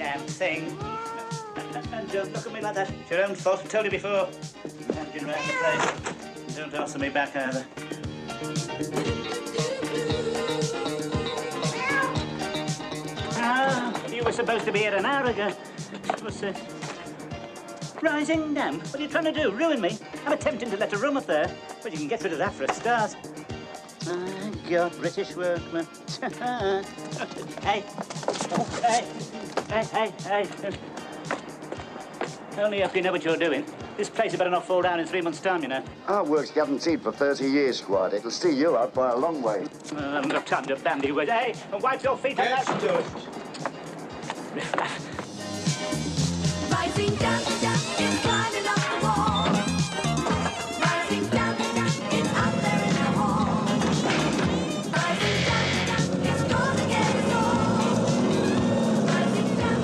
damn thing. And don't look at me like that. It's your own fault. I told you before. Lounging around the place. Don't answer me back either. Ah, you were supposed to be here an hour ago. What's this? Rising damp? What are you trying to do? Ruin me? I'm attempting to let a room up there. But you can get rid of that for a start. My God, British workman. Hey. Hey. Only hope you know what you're doing. This place had better not fall down in 3 months' time, you know. Our work's guaranteed for 30 years, Squad. It'll see you out by a long way. I haven't got time to bandy words. Hey, and wipe your feet on that. Let's do it. Rising damp, it's climbing up the wall. Rising damp, it's out there in the hall. Rising damp, it's gonna get us all. Rising damp,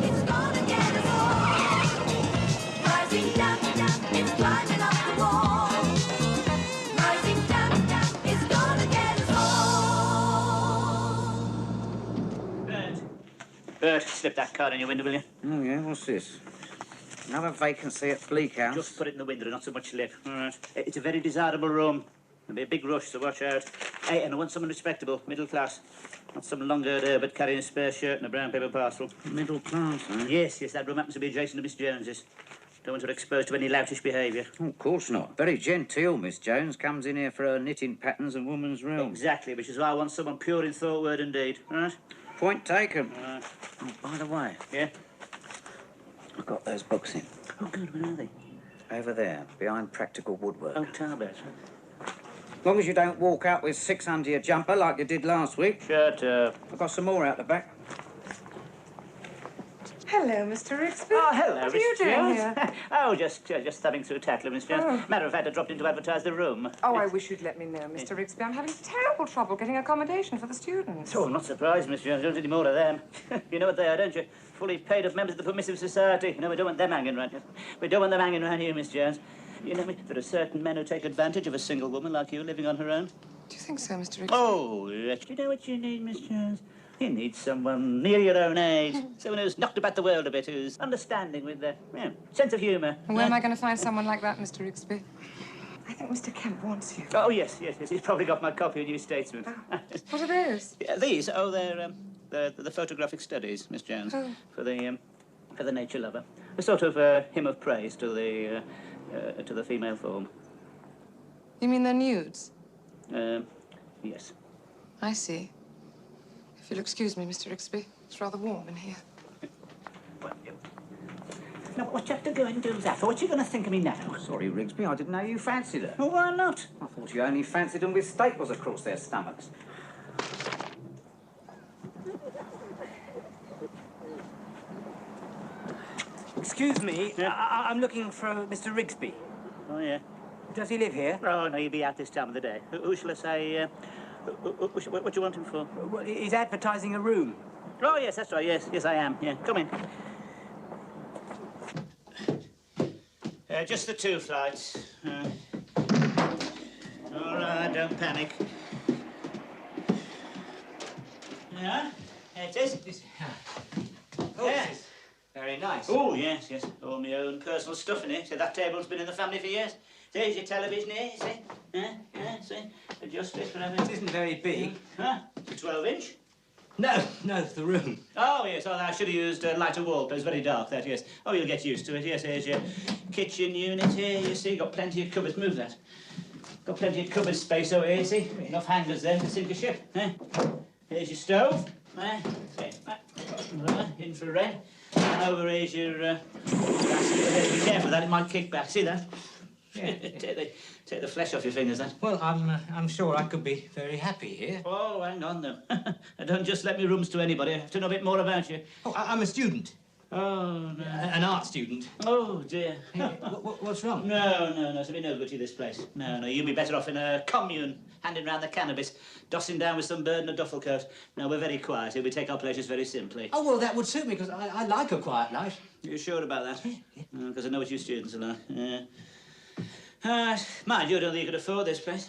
it's gonna get us all. Rising damp, it's climbing up the wall. Rising damp, it's gonna get us all. Bert, slip that card in your window, will you? Oh, yeah, what's this? Another vacancy at Bleak House. Just put it in the window, not so much lip. All right. It's a very desirable room. There'll be a big rush, so watch out. Hey, and I want someone respectable, middle class. Not some long-haired Herbert carrying a spare shirt and a brown paper parcel. Middle class, eh? Yes, that room happens to be adjacent to Miss Jones's. Don't want her exposed to any loutish behaviour. Oh, of course not. Very genteel, Miss Jones. Comes in here for her knitting patterns and woman's realm. Exactly, which is why I want someone pure in thought, word and deed. All right? Point taken. Oh, by the way, Yeah? I've got those books in. Oh, good. Where are they? Over there, behind practical woodwork. Oh, Tarbert. As long as you don't walk out with 6 under your jumper like you did last week. Shut up. I've got some more out the back. Hello, Mr. Rigsby. Oh, hello, What are you Miss doing Jones. here? Oh, just thumbing through Tackler, Miss Jones. Oh. Matter of fact, I dropped in to advertise the room. Oh, I wish you'd let me know, Mr. Rigsby. I'm having terrible trouble getting accommodation for the students. Oh, I'm not surprised, Miss Jones. Don't need any more of them. You know what they are, don't you? Fully paid up members of the Permissive Society. You know, we don't want them hanging around here. We don't want them hanging around here, Miss Jones. You know, there are certain men who take advantage of a single woman like you living on her own. Do you think so, Mr. Rigsby? Oh, yes. You know what you need, Miss Jones? You need someone near your own age. Someone who's knocked about the world a bit, who's understanding with a sense of humour. And where am I going to find someone like that, Mr. Rigsby? I think Mr. Kemp wants you. Oh, yes. He's probably got my copy of New Statesman. Oh. What are those? Yeah, these? Oh, they're the photographic studies, Miss Jones. Oh. For the nature lover. A sort of hymn of praise to the female form. You mean they're nudes? Yes. I see. If you'll excuse me, Mr. Rigsby, it's rather warm in here. Well, now, what you have to go and do that for? What you going to think of me now? Sorry, Rigsby, I didn't know you fancied her. Well, why not? I thought you only fancied them with staples across their stomachs. Excuse me, I'm looking for Mr. Rigsby. Oh, yeah. Does he live here? Oh, no, he'll be out this time of the day. Who shall I say, what do you want him for? Well, he's advertising a room. Oh, yes, that's right. Yes, I am. Yeah, come in. Just the 2 flights. All right, don't panic. Yeah, it is. Oh, Yeah. this is very nice. Oh, yes. All my own personal stuff in it. So that table's been in the family for years. There's your television here, see? Yeah, see? Adjust it, whatever. It isn't very big. Huh? It's a 12-inch. No, the room. Oh, yes. Oh, I should have used lighter wallpaper. It's very dark, that, yes. Oh, you'll get used to it. Yes, here's your kitchen unit here, you see. Got plenty of cupboards. Move that. Got plenty of cupboard space over here, you see. Enough hangers there to sink a ship. Here's your stove. Infrared. And over here's your... Be careful with that, it might kick back. See that? Yeah. Take the flesh off your fingers, then. Well, I'm sure I could be very happy here. Oh, hang on, though. Don't just let me rooms to anybody. I have to know a bit more about you. Oh, I'm a student. Oh, no. An art student. Oh, dear. What's wrong? No. It's be no good to you, this place. No. You'd be better off in a commune, handing round the cannabis, dossing down with some bird and a duffel coat. No, we're very quiet here. We take our pleasures very simply. Oh, well, that would suit me, because I like a quiet life. You sure about that? Yeah. Because I know what you students are like. Yeah. Mind you, I don't think you could afford this place.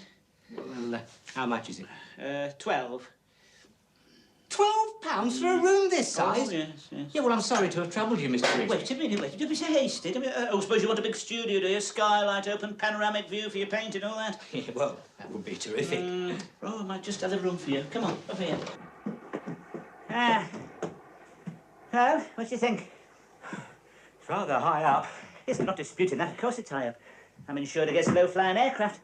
Well, how much is it? 12. £12? for a room this size? Oh, yes. Yeah, well, I'm sorry to have troubled you, Mr. Rigsby. Wait a minute, don't be so hasty. I suppose you want a big studio, do you? Skylight, open panoramic view for your painting, all that? Yeah, well, that would be terrific. Oh, I might just have a room for you. Come on, up here. Well, what do you think? It's rather high up. Yes, I'm not disputing that. Of course it's high up. I'm insured against low-flying aircraft.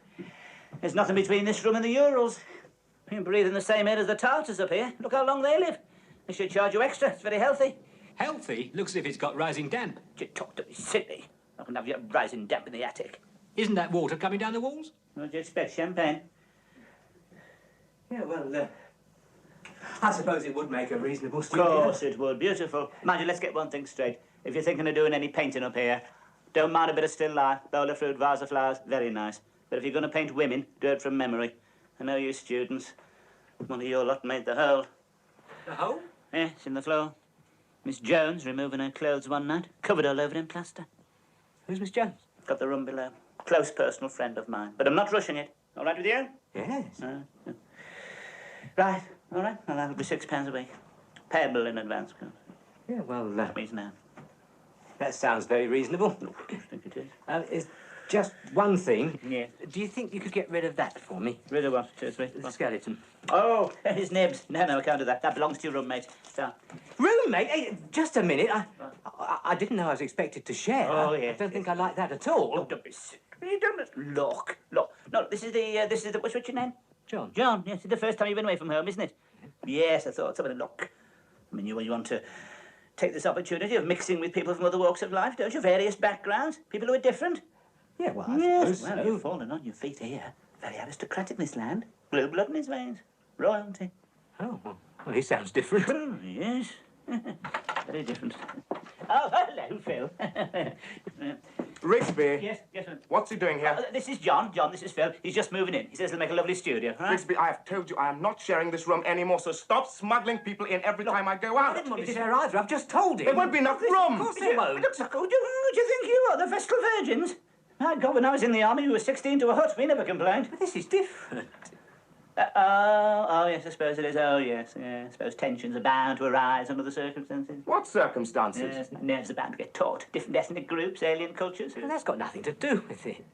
There's nothing between this room and the Urals. You can breathe in the same air as the Tartars up here. Look how long they live. They should charge you extra. It's very healthy. Healthy? Looks as if it's got rising damp. You talk to me silly. I can have you rising damp in the attic. Isn't that water coming down the walls? What do you expect, champagne? Yeah, well, I suppose it would make a reasonable Of studio. course it would. Beautiful. Mind you, let's get one thing straight. If you're thinking of doing any painting up here, don't mind a bit of still life, bowl of fruit, vase of flowers, very nice. But if you're going to paint women, do it from memory. I know you students. One of your lot made the hole. The hole? Yes, in the floor. Miss Jones removing her clothes one night, covered all over in plaster. Who's Miss Jones? Got the room below. Close personal friend of mine. But I'm not rushing it. All right with you? Yes. Right, all right. Well, that'll be £6 a week. Payable in advance, of course. Yeah, well, That means now. that sounds very reasonable. I think it is. It's just one thing. Yeah. Do you think you could get rid of that for me? Rid of what? 2 or 3? The skeleton. Oh, his nibs. No, I can't do that. That belongs to your roommate. So. Roommate? Hey, just a minute. I didn't know I was expected to share. Oh, I yes, don't think I like that at all. Oh, don't be sick. You don't look. No, this is the, what's your name? John. John, yes, it's the first time you've been away from home, isn't it? Yes, I thought. Somebody look. I mean, you want to take this opportunity of mixing with people from other walks of life, don't you? Various backgrounds, people who are different. Yeah, well, I Yes, suppose well, so. you've fallen on your feet here. Very aristocratic, this land. Blue blood in his veins. Royalty. Oh, well, he sounds different. Oh, yes. Very different. Oh, hello, Phil. Rigsby, Yes, sir. what's he doing here? This is John. John, this is Phil. He's just moving in. He says he'll make a lovely studio, all right? Rigsby, I have told you I am not sharing this room anymore, so stop smuggling people in every time I go I out. didn't want to share either. I've just told him. There won't be enough room. Of course there won't. Look, who do you think you are? The Vestal Virgins? My God, when I was in the army, we were 16 to a hut. We never complained. But this is different. Oh, yes, I suppose it is. Oh, yes, yeah. I suppose tensions are bound to arise under the circumstances. What circumstances? Yes, nerves are bound to get taut. Different ethnic groups, alien cultures. Well, that's got nothing to do with it.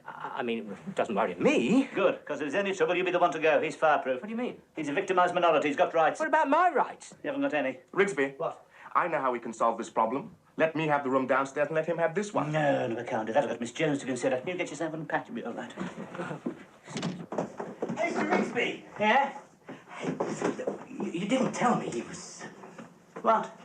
I mean, it doesn't worry me. Good, because if there's any trouble, you'll be the one to go. He's fireproof. What do you mean? He's a victimised minority. He's got rights. What about my rights? You haven't got any. Rigsby, What? I know how we can solve this problem. Let me have the room downstairs and let him have this one. No, I can't do that. I've got Miss Jones to consider. You get yourself on patch, you'll be all right. Mr. Rigsby! Yeah? You didn't tell me he was What?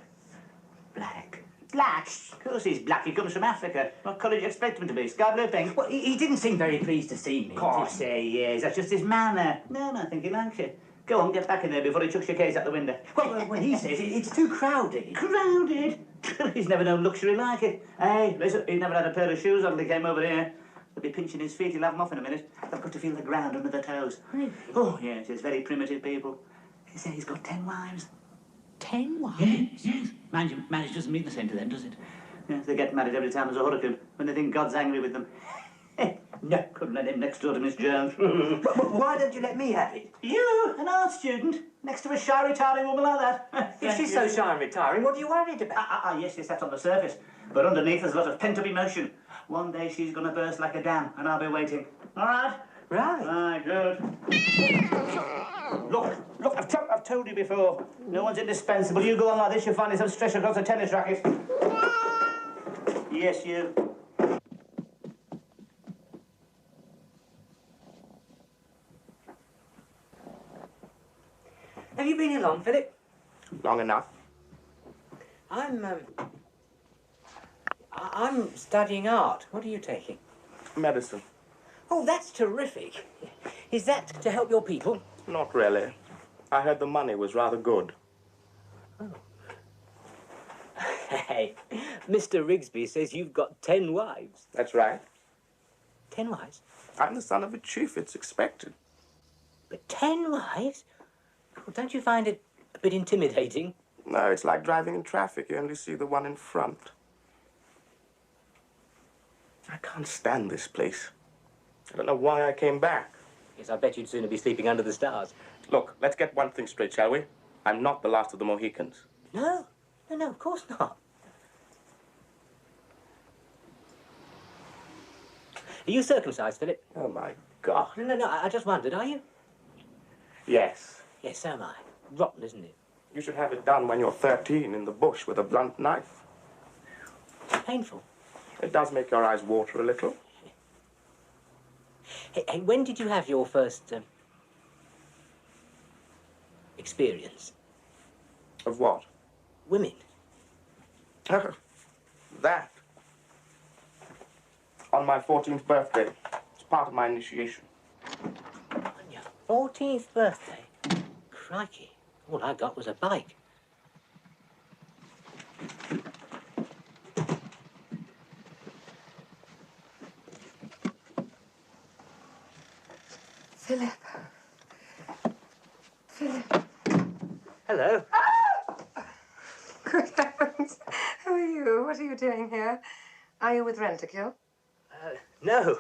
black. Black? Of course he's black. He comes from Africa. What colour do you expect him to be? Sky blue, pink? Well, he didn't seem very pleased to see me. Of course he is. That's just his manner. No, I think he likes you. Go on, get back in there before he chucks your case out the window. Well, when he says it's too crowded. Crowded? He's never known luxury like it. Hey, listen, he never had a pair of shoes on until he came over here. He'll be pinching his feet. He'll have them off in a minute. I've got to feel the ground under the toes. Really? Oh, yes, it's very primitive people. They say he's got 10 wives. 10 wives? Yes. Mind you, marriage doesn't mean the same to them, does it? Yes, they get married every time there's a hurricane, when they think God's angry with them. No, couldn't let him next door to Miss Jones. But why don't you let me have it? You, an art student, next to a shy, retiring woman like that. If she's so shy and retiring, what are you worried about? Yes, that's on the surface. But underneath there's a lot of pent-up emotion. One day she's going to burst like a dam, and I'll be waiting. All right? Right. Right, good. Look, I've told you before. No one's indispensable. You go on like this, you'll find yourself stretched across a tennis racket. Yes, you. Have you been here long, Philip? Long enough. I'm studying art. What are you taking? Medicine. Oh, that's terrific. Is that to help your people? Not really. I heard the money was rather good. Hey, Mr. Rigsby says you've got 10 wives. That's right. 10 wives? I'm the son of a chief. It's expected. But 10 wives? Well, don't you find it a bit intimidating? No, it's like driving in traffic. You only see the one in front. I can't stand this place. I don't know why I came back. Yes, I bet you'd sooner be sleeping under the stars. Look, let's get one thing straight, shall we? I'm not the last of the Mohicans. No, no, of course not. Are you circumcised, Philip? Oh, my God. No, I just wondered, are you? Yes. Yes, so am I. Rotten, isn't it? You should have it done when you're 13 in the bush with a blunt knife. Painful. It does make your eyes water a little. Hey, when did you have your first experience? Of what? Women. That. On my 14th birthday. It's part of my initiation. On your 14th birthday? Crikey. All I got was a bike. Philip. Philip. Hello. Good heavens. Who are you? What are you doing here? Are you with Rent-A-Kill? No.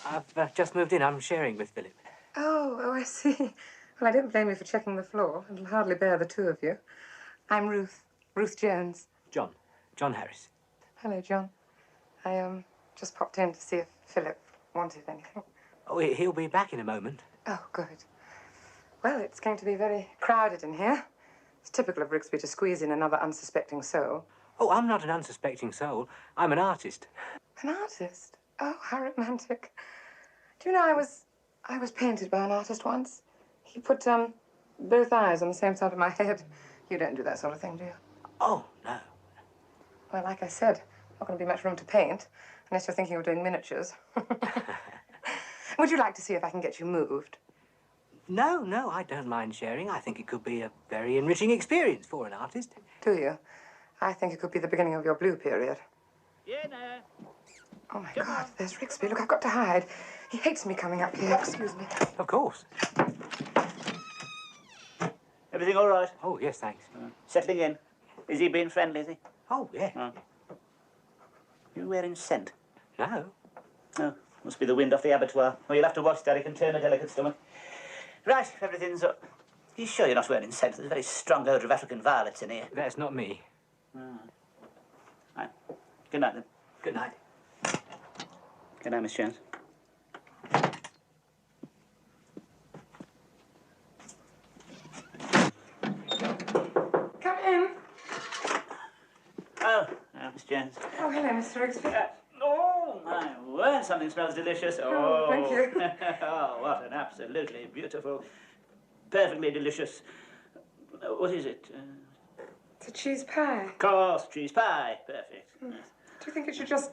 I've just moved in. I'm sharing with Philip. Oh, I see. Well, I don't blame you for checking the floor. It'll hardly bear the two of you. I'm Ruth. Ruth Jones. John Harris. Hello, John. I just popped in to see if Philip wanted anything. Oh, he'll be back in a moment. Oh, good. Well, it's going to be very crowded in here. It's typical of Rigsby to squeeze in another unsuspecting soul. Oh, I'm not an unsuspecting soul. I'm an artist. An artist? Oh, how romantic. Do you know, I was painted by an artist once. He put, both eyes on the same side of my head. You don't do that sort of thing, do you? Oh, no. Well, like I said, not going to be much room to paint, unless you're thinking of doing miniatures. Would you like to see if I can get you moved? No, I don't mind sharing. I think it could be a very enriching experience for an artist. Do you? I think it could be the beginning of your blue period. Jenna! Oh, my God, there's Rigsby. Look, I've got to hide. He hates me coming up here. Excuse me. Of course. Everything all right? Oh, yes, thanks. Settling in? Is he being friendly, is he? Oh, yeah. You wearing scent? No. Oh, must be the wind off the abattoir. Oh, you'll have to watch, Daddy. Can turn a delicate stomach. Right, everything's up. Are you sure you're not wearing scent? There's a very strong odour of African violets in here. That's not me. Right. Good night, then. Good night. Good night, Miss Jones. Come in. Oh, Miss Jones. Oh, hello, Mr. Rigsby. Oh, my word, something smells delicious. Oh, thank you. Oh, what an absolutely beautiful, perfectly delicious... what is it? It's a cheese pie. Of course, cheese pie. Perfect. Yes. Do you think it should just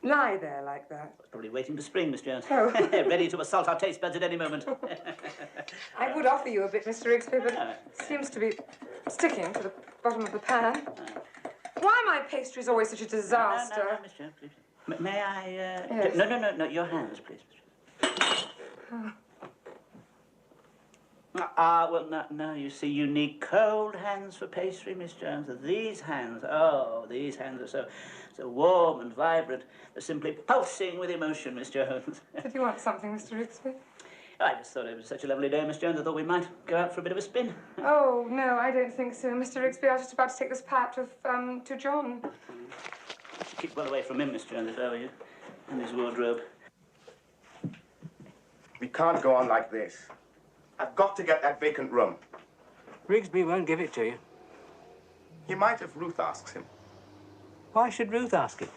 lie there like that? I was probably waiting for spring, Miss Jones. Oh. Ready to assault our taste buds at any moment. I would offer you a bit, Mr. Rigsby, but it seems to be sticking to the bottom of the pan. Why are my pastries always such a disaster? No, Miss Jones, please. May I, Yes. No, your hands, please. Well, no, you see, you need cold hands for pastry, Miss Jones. These hands are so warm and vibrant. They're simply pulsing with emotion, Miss Jones. Did you want something, Mr. Rigsby? I just thought it was such a lovely day, Miss Jones. I thought we might go out for a bit of a spin. Oh, no, I don't think so. Mr. Rigsby, I was just about to take this pie to John. Keep well away from him, Miss Jones, if I were you, and his wardrobe. We can't go on like this. I've got to get that vacant room. Rigsby won't give it to you. He might if Ruth asks him. Why should Ruth ask him?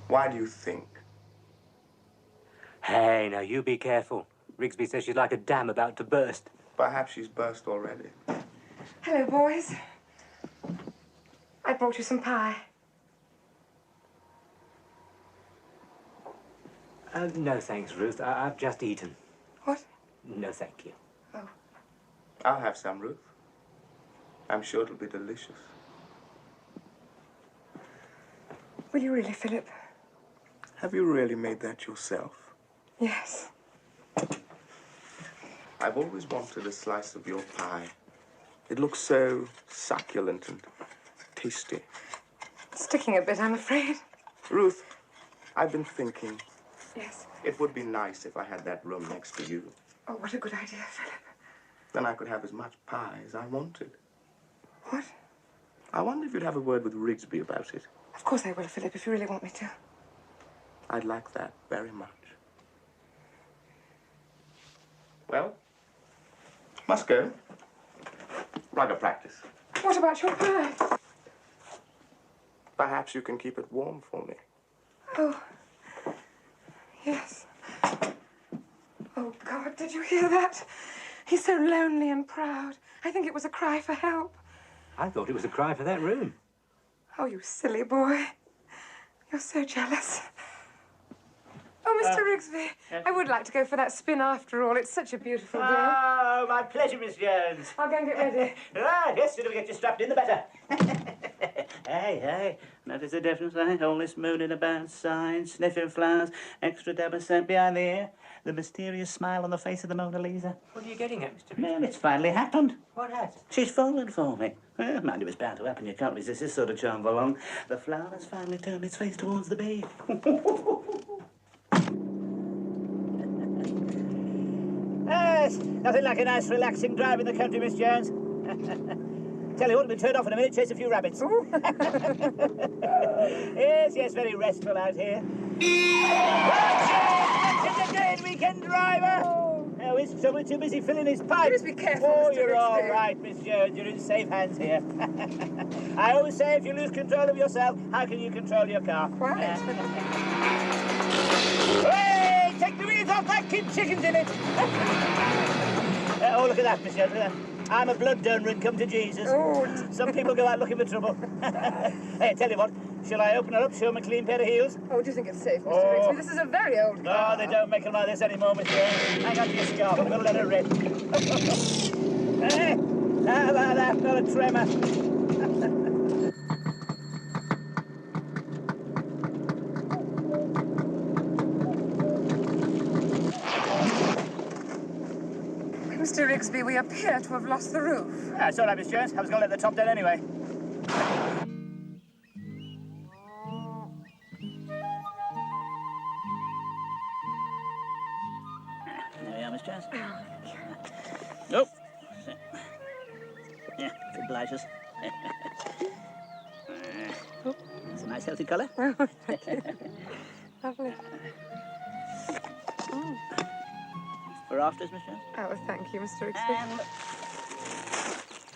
Why do you think? Hey, now, you be careful. Rigsby says she's like a dam about to burst. Perhaps she's burst already. Hello, boys. I brought you some pie. No, thanks, Ruth. I've just eaten. What? No, thank you. Oh. I'll have some, Ruth. I'm sure it'll be delicious. Will you really, Philip? Have you really made that yourself? Yes. I've always wanted a slice of your pie. It looks so succulent and tasty. It's sticking a bit, I'm afraid. Ruth, I've been thinking. Yes. It would be nice if I had that room next to you. Oh, what a good idea, Philip. Then I could have as much pie as I wanted. What? I wonder if you'd have a word with Rigsby about it. Of course I will, Philip, if you really want me to. I'd like that very much. Well, must go. Rugger practice. What about your pie? Perhaps you can keep it warm for me. Oh, yes. Oh, God, did you hear that? He's so lonely and proud. I think it was a cry for help. I thought it was a cry for that room. Oh, you silly boy. You're so jealous. Oh, Mr. Rigsby, I would like to go for that spin after all. It's such a beautiful day. Oh, my pleasure, Miss Jones. I'll go and get ready. Yes, sooner we get you strapped in, the better. Hey, notice the difference, eh? All this mooning about, signs, sniffing flowers, extra dab of scent behind the ear, the mysterious smile on the face of the Mona Lisa. What are you getting at, Mr. Well, it's finally happened. What has? She's fallen for me. Well, mind, it was bound to happen. You can't resist this sort of charm for long. The flower has finally turned its face towards the bee. Yes, nothing like a nice relaxing drive in the country, Miss Jones. Tell you what, we'll be turned off in a minute, chase a few rabbits. Yes, very restful out here. It's a great weekend driver. Oh, he's too busy filling his pipe. You must be careful, Oh, Mr. you're all Rigsby. right, Miss Jones. You're in safe hands here. I always say if you lose control of yourself, how can you control your car? Quiet. Hey, take the wheels off that, keep chickens in it. Oh, look at that, Miss Jones. Look at that. I'm a blood donor and come to Jesus. Oh. Some people go out looking for trouble. Hey, tell you what, shall I open her up, show them a clean pair of heels? Oh, do you think it's safe, Mr. Oh. Rigsby? This is a very old car. No, they don't make them like this anymore, Miss Jones. Hang on to your scarf, I'm going to let her rip. Hey, how about that? Not a tremor. Mr. Rigsby, we appear to have lost the roof. It's all right, Miss Jones. I was going to let the top down anyway. There we are, Miss Jones. Oh. Yeah, if it obliges. It's a nice, healthy colour. Oh, thank you. Lovely. For afters, Miss Jones. Oh, thank you, Mr. Rigsby. And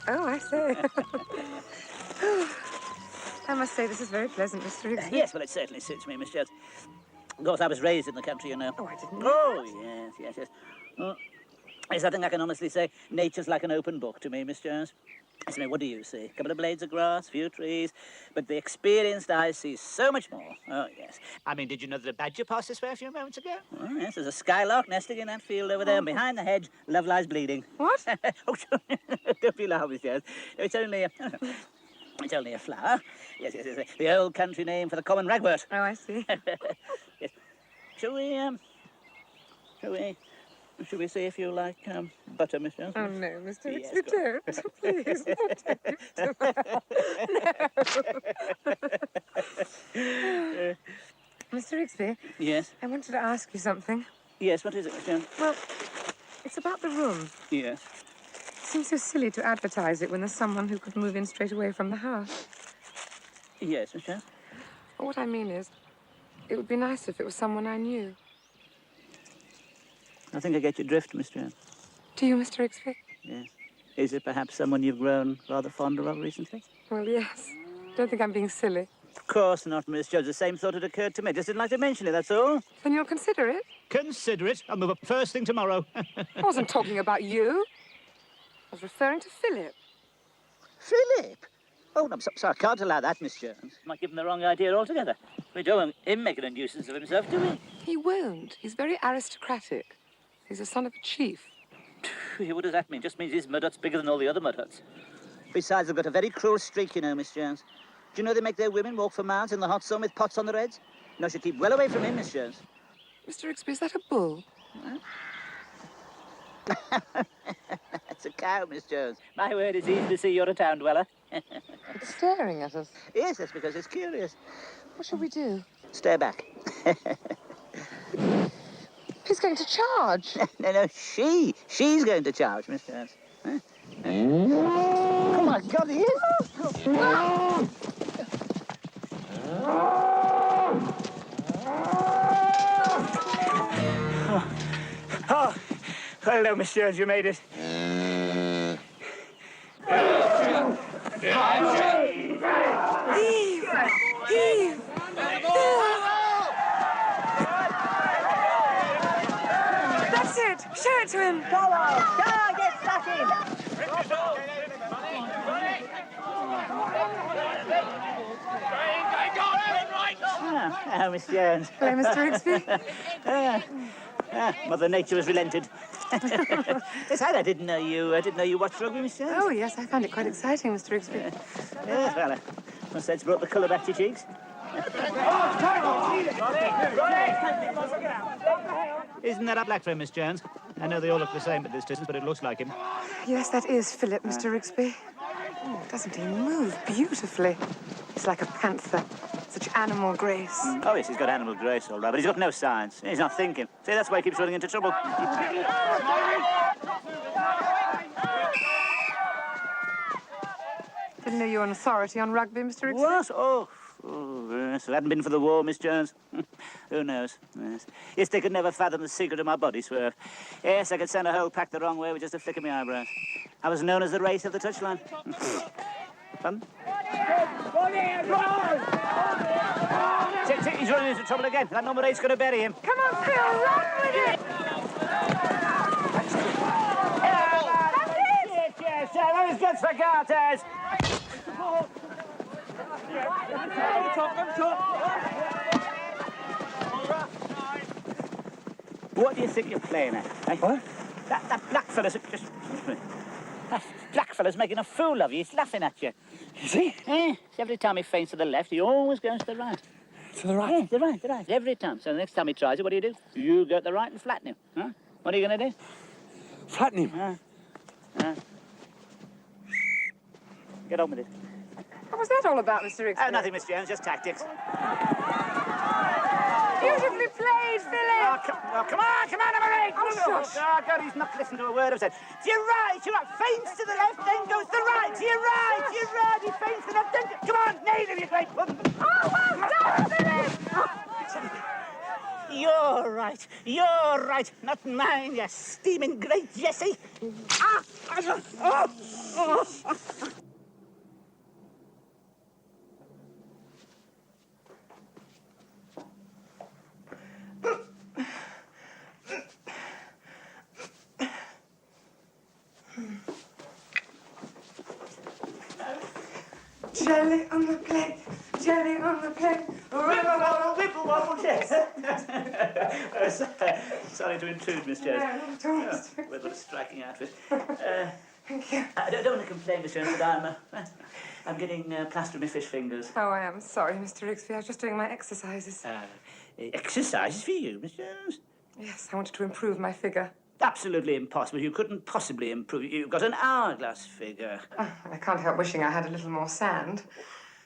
Oh, I see. I must say, this is very pleasant, Mr. Rigsby. yes, well, it certainly suits me, Miss Jones. Of course, I was raised in the country, you know. Oh, I didn't know. Oh, yes. Yes, I think I can honestly say nature's like an open book to me, Miss Jones. I mean, what do you see? A couple of blades of grass, few trees, but the experienced eye sees so much more. Oh, yes. I mean, did you know that a badger passed this way a few moments ago? Oh, yes, there's a skylark nesting in that field over there, and behind the hedge, love lies bleeding. What? Oh, don't be alarmed, Miss Jones. It's only a... It's only a flower. Yes. The old country name for the common ragwort. Oh, I see. Yes. Shall we see if you like butter, Miss Jones? Oh, no, Mr. Yes, Rigsby, don't. Please, no. Mr. Rigsby, Yes. I wanted to ask you something. Yes, what is it, Miss Jones? Well, it's about the room. Yes. It seems so silly to advertise it when there's someone who could move in straight away from the house. Yes, Miss Jones. Well, what I mean is, it would be nice if it was someone I knew. I think I get your drift, Miss Jones. Do you, Mr. Rigsby? Yes. Is it perhaps someone you've grown rather fonder of recently? Well, yes. Don't think I'm being silly. Of course not, Miss Jones. The same thought had occurred to me. Just didn't like to mention it, that's all. Then you'll consider it? Consider it. I'll move up first thing tomorrow. I wasn't talking about you. I was referring to Philip. Philip? Oh, no, I'm sorry. I can't allow that, Miss Jones. Might give him the wrong idea altogether. We don't want him making a nuisance of himself, do we? He won't. He's very aristocratic. He's the son of a chief. What does that mean? Just means his mud hut's bigger than all the other mud huts. Besides, they've got a very cruel streak, you know, Miss Jones. Do you know they make their women walk for miles in the hot sun with pots on their heads? No, should keep well away from him, Miss Jones. Mr. Rigsby, is that a bull? That's a cow, Miss Jones. My word, it's easy to see you're a town dweller. It's staring at us. Yes, that's because it's curious. What shall we do? Stare back. He's going to charge. No, she's going to charge, Miss Jones. Oh, my God, he is! Oh, hello, Miss Jones, you made it. Heave! That's it! Show it to him! Come on, get stuck in! Oh, Miss Jones. Hello, Mr. Rigsby. Mother Nature has relented. Yes, I didn't know you watched rugby, Miss Jones. Oh, yes, I found it quite exciting, Mr. Rigsby. Yes, well, must say it's brought the colour back to your cheeks. Isn't that a black friend, Miss Jones? I know they all look the same at this distance, but it looks like him. Yes, that is Philip, Mr. Rigsby. Oh, doesn't he move beautifully? He's like a panther. Such animal grace. Oh, yes, he's got animal grace, all right, but he's got no science. He's not thinking. See, that's why he keeps running into trouble. Didn't know you were an authority on rugby, Mr. Rigsby. What? Oh, yes. If it hadn't been for the war, Miss Jones, who knows? Yes, they could never fathom the secret of my body swerve. Yes, I could send a whole pack the wrong way with just a flick of my eyebrows. I was known as the race of the touchline. Pardon? He's running into trouble again. That number 8's going to bury him. Come on, Phil, run with it! Yes, that was good for Garters. What do you think you're playing at? Eh? What? That black fella's just... That black fella's making a fool of you. He's laughing at you. Is he? Every time he feints to the left, he always goes to the right. To the right? The right. Every time. So the next time he tries it, what do? You go to the right and flatten him. Huh? What are you going to do? Flatten him? Get on with it. What was that all about, Mr. Rigsby? Oh, nothing, Miss Jones, just tactics. Beautifully played, Philip! Come on, number 8! Oh, shush. Oh, God, he's not listening to a word I've said. To your right. Feints to the left, then goes to the right. To your right. He feints to the left, then... Come on, nail him, you great one. Oh, well done, Philip! You're right. Not mine, you steaming great Jessie. Jelly on the plate, jelly on the plate. Whipple wobble, yes. Sorry to intrude, Miss Jones. No, not at all, Mr. We've got a striking outfit. Thank you. I don't want to complain, Miss Jones, but I'm getting plaster on my fish fingers. Oh, I am sorry, Mr. Rigsby. I was just doing my exercises. Exercises for you, Miss Jones? Yes, I wanted to improve my figure. Absolutely impossible. You couldn't possibly improve it. You've got an hourglass figure. Oh, I can't help wishing I had a little more sand.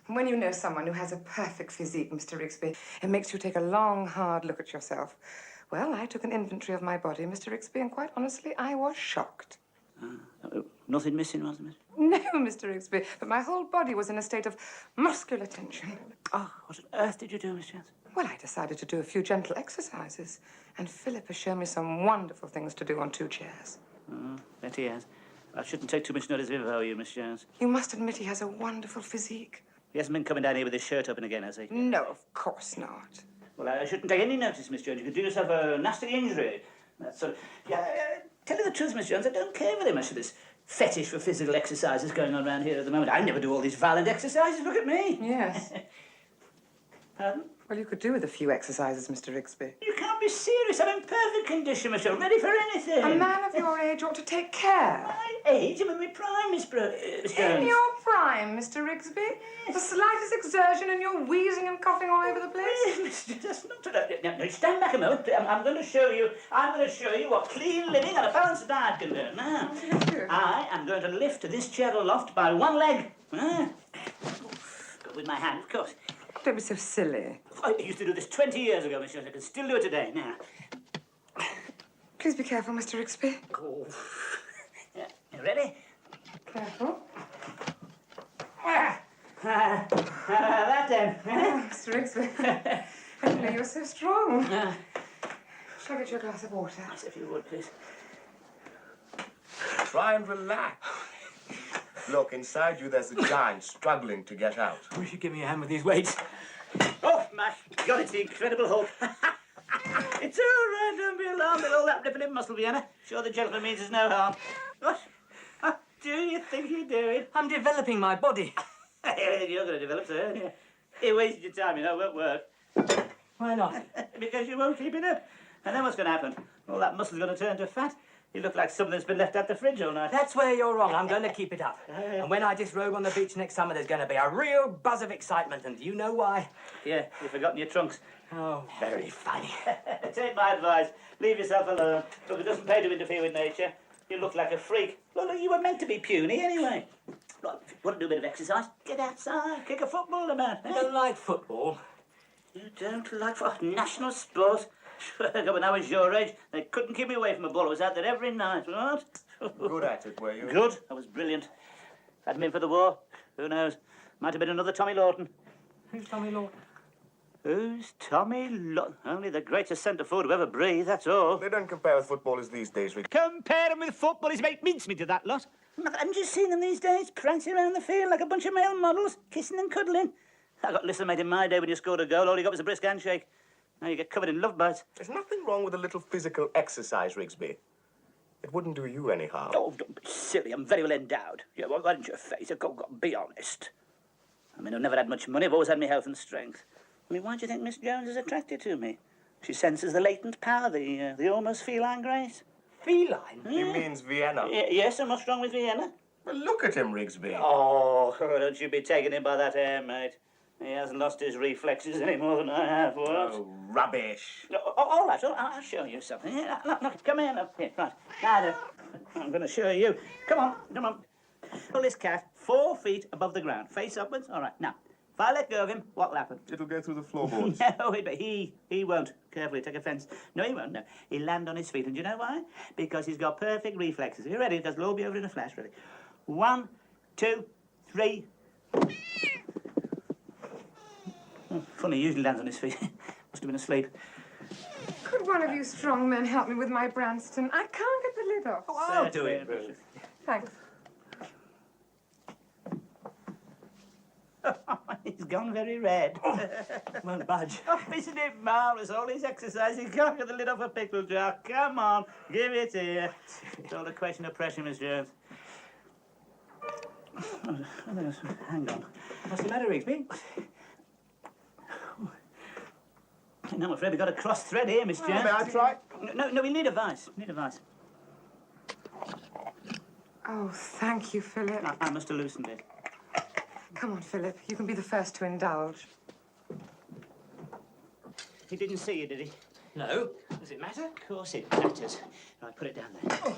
When you know someone who has a perfect physique, Mr. Rigsby, it makes you take a long, hard look at yourself. Well, I took an inventory of my body, Mr. Rigsby, and quite honestly, I was shocked. Nothing missing, wasn't it? No, Mr. Rigsby, but my whole body was in a state of muscular tension. Oh, what on earth did you do, Miss Jones? Well, I decided to do a few gentle exercises, and Philip has shown me some wonderful things to do on 2 chairs. Bet he has. I shouldn't take too much notice of him, though, you, Miss Jones. You must admit he has a wonderful physique. He hasn't been coming down here with his shirt open again, has he? No, of course not. Well, I shouldn't take any notice, Miss Jones. You could do yourself a nasty injury. That sort of... Yeah, tell you the truth, Miss Jones, I don't care very much for this fetish for physical exercises going on around here at the moment. I never do all these violent exercises. Look at me. Yes. Pardon? Well, you could do with a few exercises, Mr. Rigsby. You can't be serious. I'm in perfect condition, Miss Jones. Ready for anything. A man of your age ought to take care. My age? I'm in my prime, Miss Jones. In your prime, Mr. Rigsby? The slightest exertion and you're wheezing and coughing all over the place? That's not... No, stand back a moment. I'm going to show you what clean living and a balanced diet can do. Now, I am going to lift this chair aloft by one leg. With my hand, of course. Don't be so silly. I used to do this 20 years ago, Miss Jones. I can still do it today. Now. Please be careful, Mr. Rigsby. Oh. Yeah, Ready? Careful. That then. Mr. Rigsby. I didn't know you were so strong. Shall I get you a glass of water? Yes, if you would, please. Try and relax. Look, inside you there's a giant struggling to get out. You should give me a hand with these weights. Oh, my God, it's the Incredible Hulk. It's all right, don't be alarmed at all that rippling muscle, Vienna. Sure the gentleman means us no harm. What do you think you're doing? I'm developing my body. You're going to develop, sir, aren't you? You wasted your time, you know, it won't work. Why not? Because you won't keep it up. And then what's going to happen? All that muscle's going to turn to fat. You look like something that's been left at the fridge all night. That's where you're wrong. I'm going to keep it up. And when I disrobe on the beach next summer, there's going to be a real buzz of excitement. And do you know why? Yeah, you've forgotten your trunks. Oh, very funny. Take my advice. Leave yourself alone. Look, it doesn't pay to interfere with nature. You look like a freak. Look, you were meant to be puny anyway. Look, if you want to do a bit of exercise, get outside, kick a football about. I don't like football. You don't like national sport? When I was your age, they couldn't keep me away from a ball. I was out there every night, what? Good at it, were you? Good. I was brilliant. If I hadn't been for the war, who knows? Might have been another Tommy Lawton. Who's Tommy Lawton? Who's Tommy Lawton? Only the greatest centre forward who ever breathed, that's all. They don't compare with footballers these days, Rick. Compare him with footballers, make mincemeat of that lot. Haven't you seen them these days, prancing around the field like a bunch of male models, kissing and cuddling? I got listen, mate, in my day when you scored a goal, all you got was a brisk handshake. Now you get covered in love bites. There's nothing wrong with a little physical exercise, Rigsby. It wouldn't do you any harm. Oh, don't be silly, I'm very well endowed. Yeah, well, why didn't you face it? Go, be honest. I mean, I've never had much money, I've always had my health and strength. I mean, why do you think Miss Jones is attracted to me? She senses the latent power, the almost feline grace. Feline? He means Vienna. Yes, and what's wrong with Vienna? Well, look at him, Rigsby. Oh, don't you be taking him by that hair, mate. He hasn't lost his reflexes any more than I have, what? Oh, rubbish. All right, I'll show you something. Here, look, come here, look. Here, right. Now then, I'm going to show you. Come on. Pull this cat 4 feet above the ground, face upwards. All right, now, if I let go of him, what'll happen? It'll go through the floorboards. No, he won't. Carefully, take offence. No, he won't, no. He'll land on his feet, and do you know why? Because he's got perfect reflexes. Are you ready? Because it'll all be over in a flash, ready? 1, 2, 3... Funny, he usually lands on his feet. Must have been asleep. Could one of you strong men help me with my Branston? I can't get the lid off. Oh, I'll do it. Thanks. He's gone very red. Won't budge. Oh, isn't it marvellous? All his exercise, he can't get the lid off a pickle jar. Come on, give it here. It's all a question of pressure, Miss Jones. Hang on. What's the matter, Rigsby? No, I'm afraid we've got a cross thread here, Miss Jones. May I try? No, we need a vice. Oh, thank you, Philip. I must have loosened it. Come on, Philip. You can be the first to indulge. He didn't see you, did he? No. Does it matter? Of course it matters. Right, put it down there. Oh.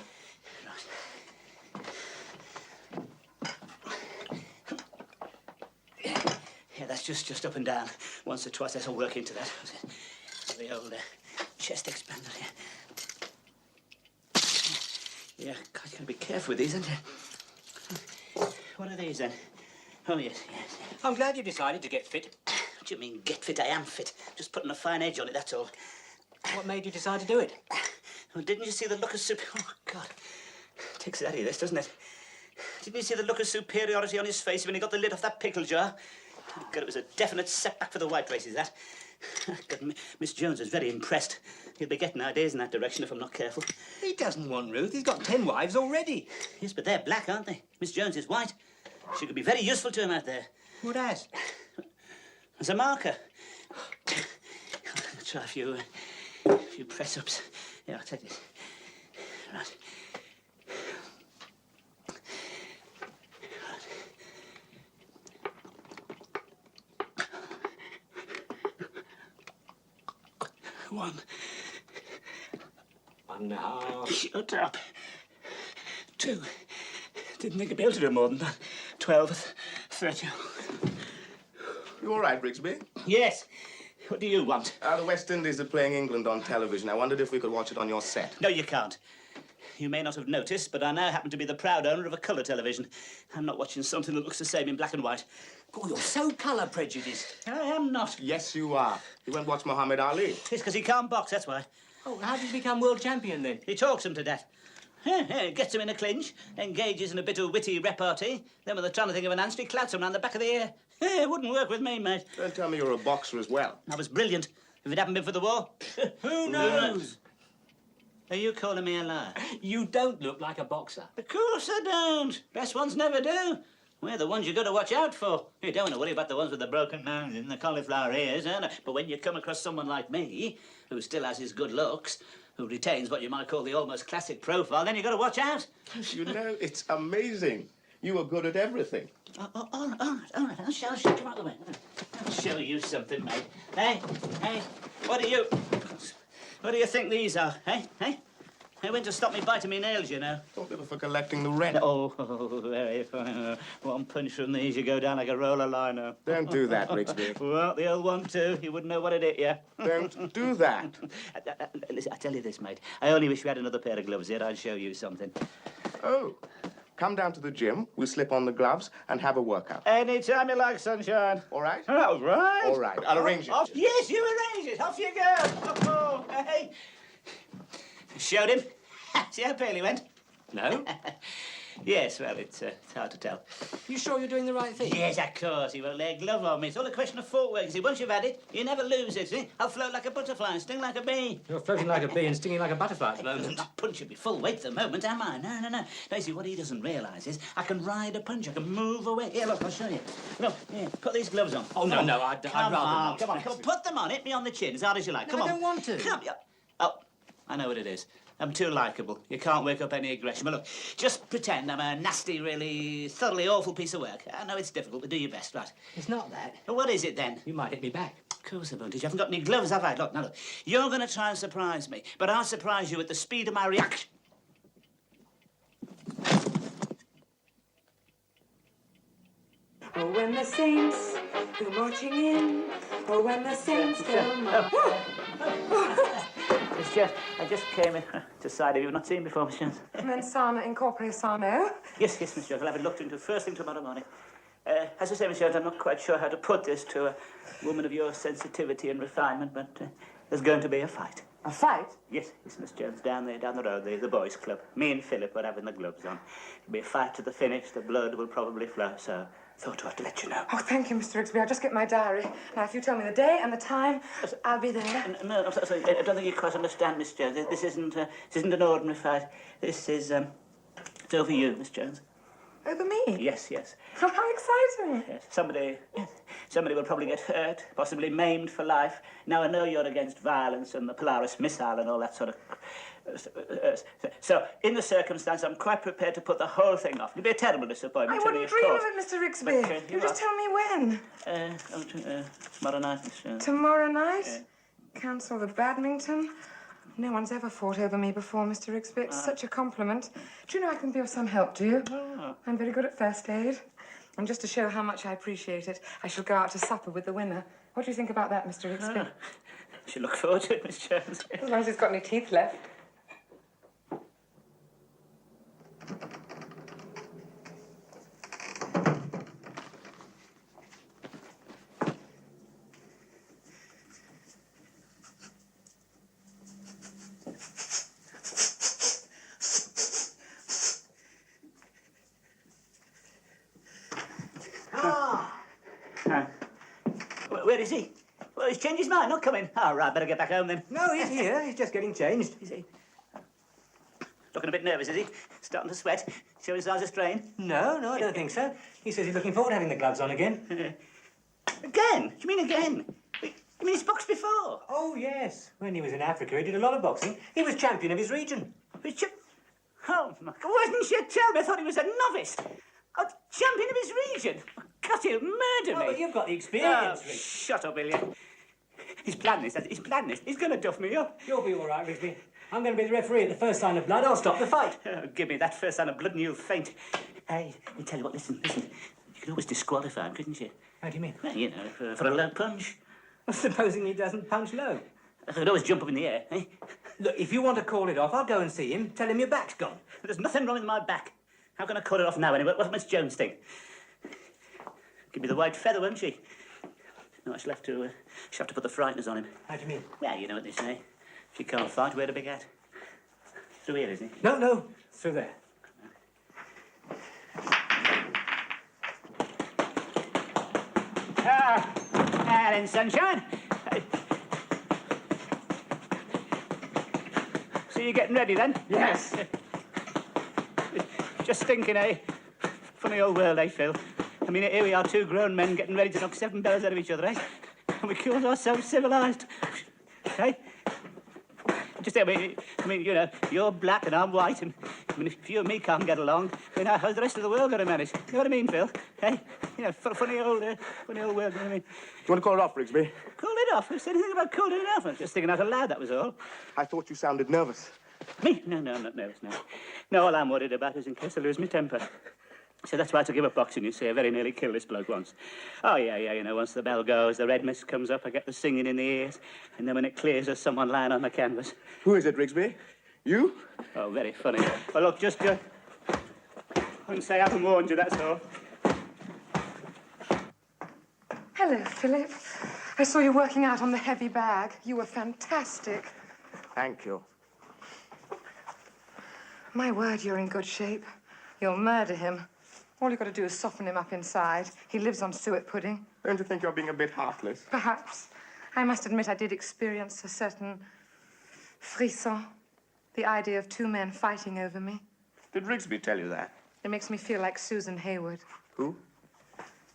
Yeah, that's just up and down. Once or twice, that's all work into that. The old chest expander here. Yeah, God, you gotta be careful with these, aren't you? What are these then? Oh, yes. I'm glad you decided to get fit. What do you mean, get fit? I am fit. Just putting a fine edge on it, that's all. What made you decide to do it? Well, didn't you see the look of Oh, God. Takes it out of you, this, doesn't it? Didn't you see the look of superiority on his face when he got the lid off that pickle jar? God, it was a definite setback for the white races, that. God, Miss Jones is very impressed. He'll be getting ideas in that direction if I'm not careful. He doesn't want Ruth. He's got 10 wives already. Yes, but they're black, aren't they? Miss Jones is white. She could be very useful to him out there. What as? As a marker. I'll try a few press-ups. Yeah, I'll take this. Right. One. 1.5. Shut up. 2. Didn't think I'd be able to do more than that. 12, 30. You all right, Rigsby? Yes. What do you want? The West Indies are playing England on television. I wondered if we could watch it on your set. No, you can't. you may not have noticed, but I now happen to be the proud owner of a colour television. I'm not watching something that looks the same in black and white. Oh, you're so colour prejudiced. I am not. Yes, you are. You won't watch Muhammad Ali. It's because he can't box, that's why. Oh, how did you become world champion, then? He talks him to death. Gets him in a clinch, engages in a bit of witty repartee, then when they're trying to think of an answer, he clouts him round the back of the ear. It wouldn't work with me, mate. Don't tell me you're a boxer as well. I was brilliant. If it hadn't been for the war... Who knows? Are you calling me a liar? You don't look like a boxer. Of course I don't. Best ones never do. We're the ones you've got to watch out for. You don't want to worry about the ones with the broken nose and the cauliflower ears, but when you come across someone like me, who still has his good looks, who retains what you might call the almost classic profile, then you've got to watch out. You know, it's amazing. You were good at everything. All right. I'll show you. Come out of the way. I'll show you something, mate. Hey, what do you think these are, hey? They went to stop me biting me nails, you know. Thought they were for collecting the rent. Oh, very fine. One punch from these, you go down like a roller liner. Don't do that, Rigsby. Well, the old one, too. You wouldn't know what it is, yeah? Don't do that. Listen, I tell you this, mate. I only wish we had another pair of gloves here. I'd show you something. Oh. Come down to the gym, we'll slip on the gloves and have a workout. Any time you like, sunshine. All right? All right. All right. I'll arrange it. Yes, you arrange it. Off you go. Oh, hey. Showed him. See how pale he went? No? Yes, well, it's hard to tell. You sure you're doing the right thing? Yes, of course. He won't lay a glove on me. It's all a question of footwork. See, once you've had it, you never lose it, see? I'll float like a butterfly and sting like a bee. You're floating like a bee and stinging like a butterfly at the moment. I'm not punching me full weight at the moment, am I? No. No, see, what he doesn't realise is I can ride a punch. I can move away. Here, look, I'll show you. Look, here, put these gloves on. Oh, no, I'd rather not. Come on, put them on. Hit me on the chin as hard as you like. No, Come on. I don't want to. Come on. Oh, I know what it is. I'm too likeable. You can't wake up any aggression. But look, just pretend I'm a nasty, really thoroughly awful piece of work. I know it's difficult, but do your best, right? It's not that. Well, what is it, then? You might hit me back. Of course I won't. You haven't got any gloves, have I? Look, now look. You're going to try and surprise me, but I'll surprise you at the speed of my reaction. Oh, when the saints go marching in. Oh, when the saints go marching Miss Jones, I just came in to side of you've not seen before, Miss Jones. Mensana incorpore sano. Yes, Miss Jones. I'll have it looked into first thing tomorrow morning. As I say, Miss Jones, I'm not quite sure how to put this to a woman of your sensitivity and refinement, but there's going to be a fight. A fight? Yes, Miss Jones, down there, down the road, the boys' club. Me and Philip were having the gloves on. It'll be a fight to the finish. The blood will probably flow, so thought I'd let you know. Oh, thank you, Mr. Rigsby. I'll just get my diary. Now, if you tell me the day and the time, I'll be there. No, I'm sorry, I don't think you quite understand, Miss Jones. This isn't an ordinary fight. This is, it's over you, Miss Jones. Over me? Yes. Oh, how exciting. Yes. Somebody will probably get hurt, possibly maimed for life. Now, I know you're against violence and the Polaris missile and all that sort of... So, in the circumstance, I'm quite prepared to put the whole thing off. It'll be a terrible disappointment I to me, wouldn't of dream course. of it, Mr. Rigsby. But, you just tell me when. Tomorrow night, Miss Jones. Tomorrow night? Cancel the badminton? No one's ever fought over me before, Mr. Rigsby. It's such a compliment. Do you know I can be of some help to you? Oh. I'm very good at first aid. And just to show how much I appreciate it, I shall go out to supper with the winner. What do you think about that, Mr. Rigsby? I should look forward to it, Miss Jones. As long as he's got any teeth left. Where is he? Well, he's changed his mind, not coming. All right, better get back home then. No, he's here. He's just getting changed. Is he? Looking a bit nervous, is he? Starting to sweat? Showing signs of strain? No, I don't think so. He says he's looking forward to having the gloves on again. Again? Do you mean again? You mean he's boxed before? Oh, yes. When he was in Africa, he did a lot of boxing. He was champion of his region. Oh, my God. Why didn't you tell me? I thought he was a novice. A champion of his region. God, he'll murder me. Oh, but you've got the experience, Oh, Rick. shut up, Elliott. He's planned this. He's planned this. He's going to duff me up. You'll be all right, Rigsby. I'm going to be the referee. At the first sign of blood, I'll stop the fight. Oh, give me that first sign of blood and you'll faint. Hey, let me tell you what, listen. You could always disqualify him, couldn't you? How do you mean? Well, you know, for a low punch. Well, supposing he doesn't punch low. I could always jump up in the air, eh? Look, if you want to call it off, I'll go and see him. Tell him your back's gone. There's nothing wrong with my back. How can I call it off now, anyway? What does Miss Jones think? Give me the white feather, won't she? No, she'll have to put the frighteners on him. How do you mean? Well, you know what they say. If you can't fight, wear a big hat. Through here, isn't he? No, through there. Then, sunshine. So you're getting ready, then? Yes. Just thinking, eh? Funny old world, eh, Phil? I mean, here we are, two grown men getting ready to knock 7 bells out of each other, eh? And we call ourselves civilised. Eh? Just, I mean, you know, you're black and I'm white, and I mean, if you and me can't get along, then how's the rest of the world going to manage? You know what I mean, Phil? Eh? You know, funny old world, you know what I mean? Do you want to call it off, Rigsby? Call it off? Who said anything about calling it off? I was just thinking out aloud, that was all. I thought you sounded nervous. Me? No, I'm not nervous, no. No, all I'm worried about is in case I lose my temper. So that's why I took him up boxing, you see. I very nearly killed this bloke once. Oh, yeah, you know, once the bell goes, the red mist comes up, I get the singing in the ears, and then when it clears, there's someone lying on the canvas. Who is it, Rigsby? You? Oh, very funny. Well, look, just, I wouldn't say I haven't warned you, that's all. Hello, Philip. I saw you working out on the heavy bag. You were fantastic. Thank you. My word, you're in good shape. You'll murder him. All you've got to do is soften him up inside. He lives on suet pudding. Don't you think you're being a bit heartless? Perhaps. I must admit I did experience a certain frisson. The idea of 2 men fighting over me. Did Rigsby tell you that? It makes me feel like Susan Hayward. Who?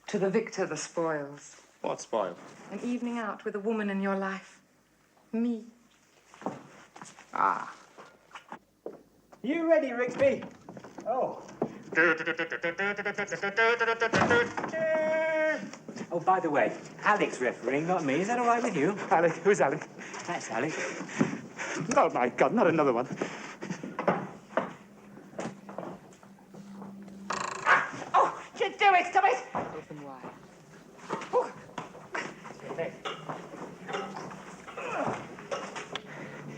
To the victor, the spoils. What spoil? An evening out with a woman in your life. Me. Ah. You ready, Rigsby? Oh. Oh, by the way, Alec's refereeing, not me. Is that all right with you? Alec, who's Alec? That's Alec. Oh, my God, not another one. Oh, you do it, stop it! Open wide. Oh.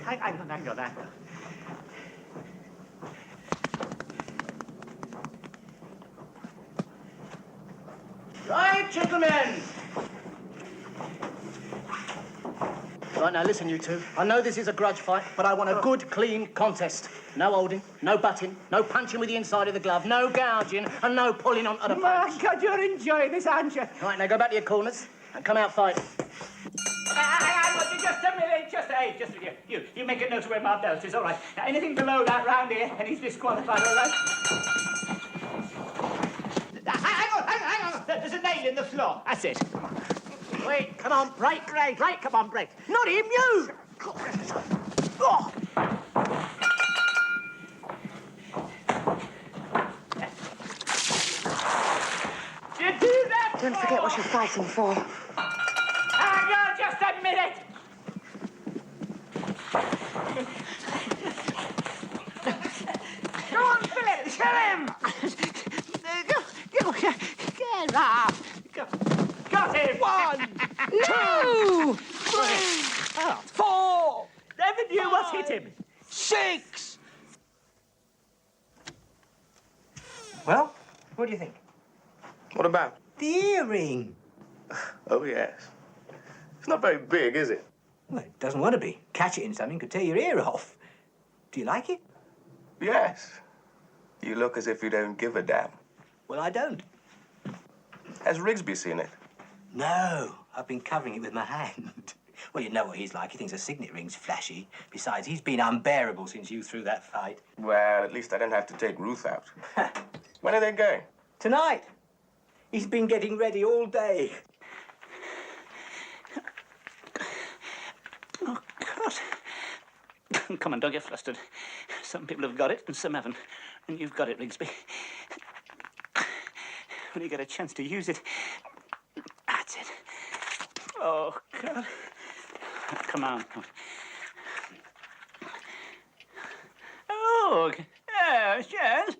Hang on. Right, gentlemen. Right, now listen, you two. I know this is a grudge fight, but I want a good, clean contest. No holding, no butting, no punching with the inside of the glove, no gouging, and no pulling onto the punch. My God, you're enjoying this, aren't you? Right, now go back to your corners and come out fighting. Just a minute, you make a note of where my belt is, all right. Now, anything below that round here, and he's disqualified, all right? Hang on. There's a nail in the floor. That's it. Wait, come on, break. Come on, break. Not him, you! Oh. You do that? Don't forget what you're fighting for. Hang on just a minute. Go on, Philip, kill him! Get up! Got him! 1, 2, 3, 4. Never knew what hit him. 6. Well, what do you think? What about? The earring. Oh, yes. It's not very big, is it? Well, it doesn't want to be. Catch it in something could tear your ear off. Do you like it? Yes. You look as if you don't give a damn. Well, I don't. Has Rigsby seen it? No, I've been covering it with my hand. Well, you know what he's like. He thinks a signet ring's flashy. Besides, he's been unbearable since you threw that fight. Well, at least I don't have to take Ruth out. When are they going? Tonight. He's been getting ready all day. Oh, God. Come on, don't get flustered. Some people have got it and some haven't. And you've got it, Rigsby. When you get a chance to use it, that's it. Oh, God. Come on. Oh, yes.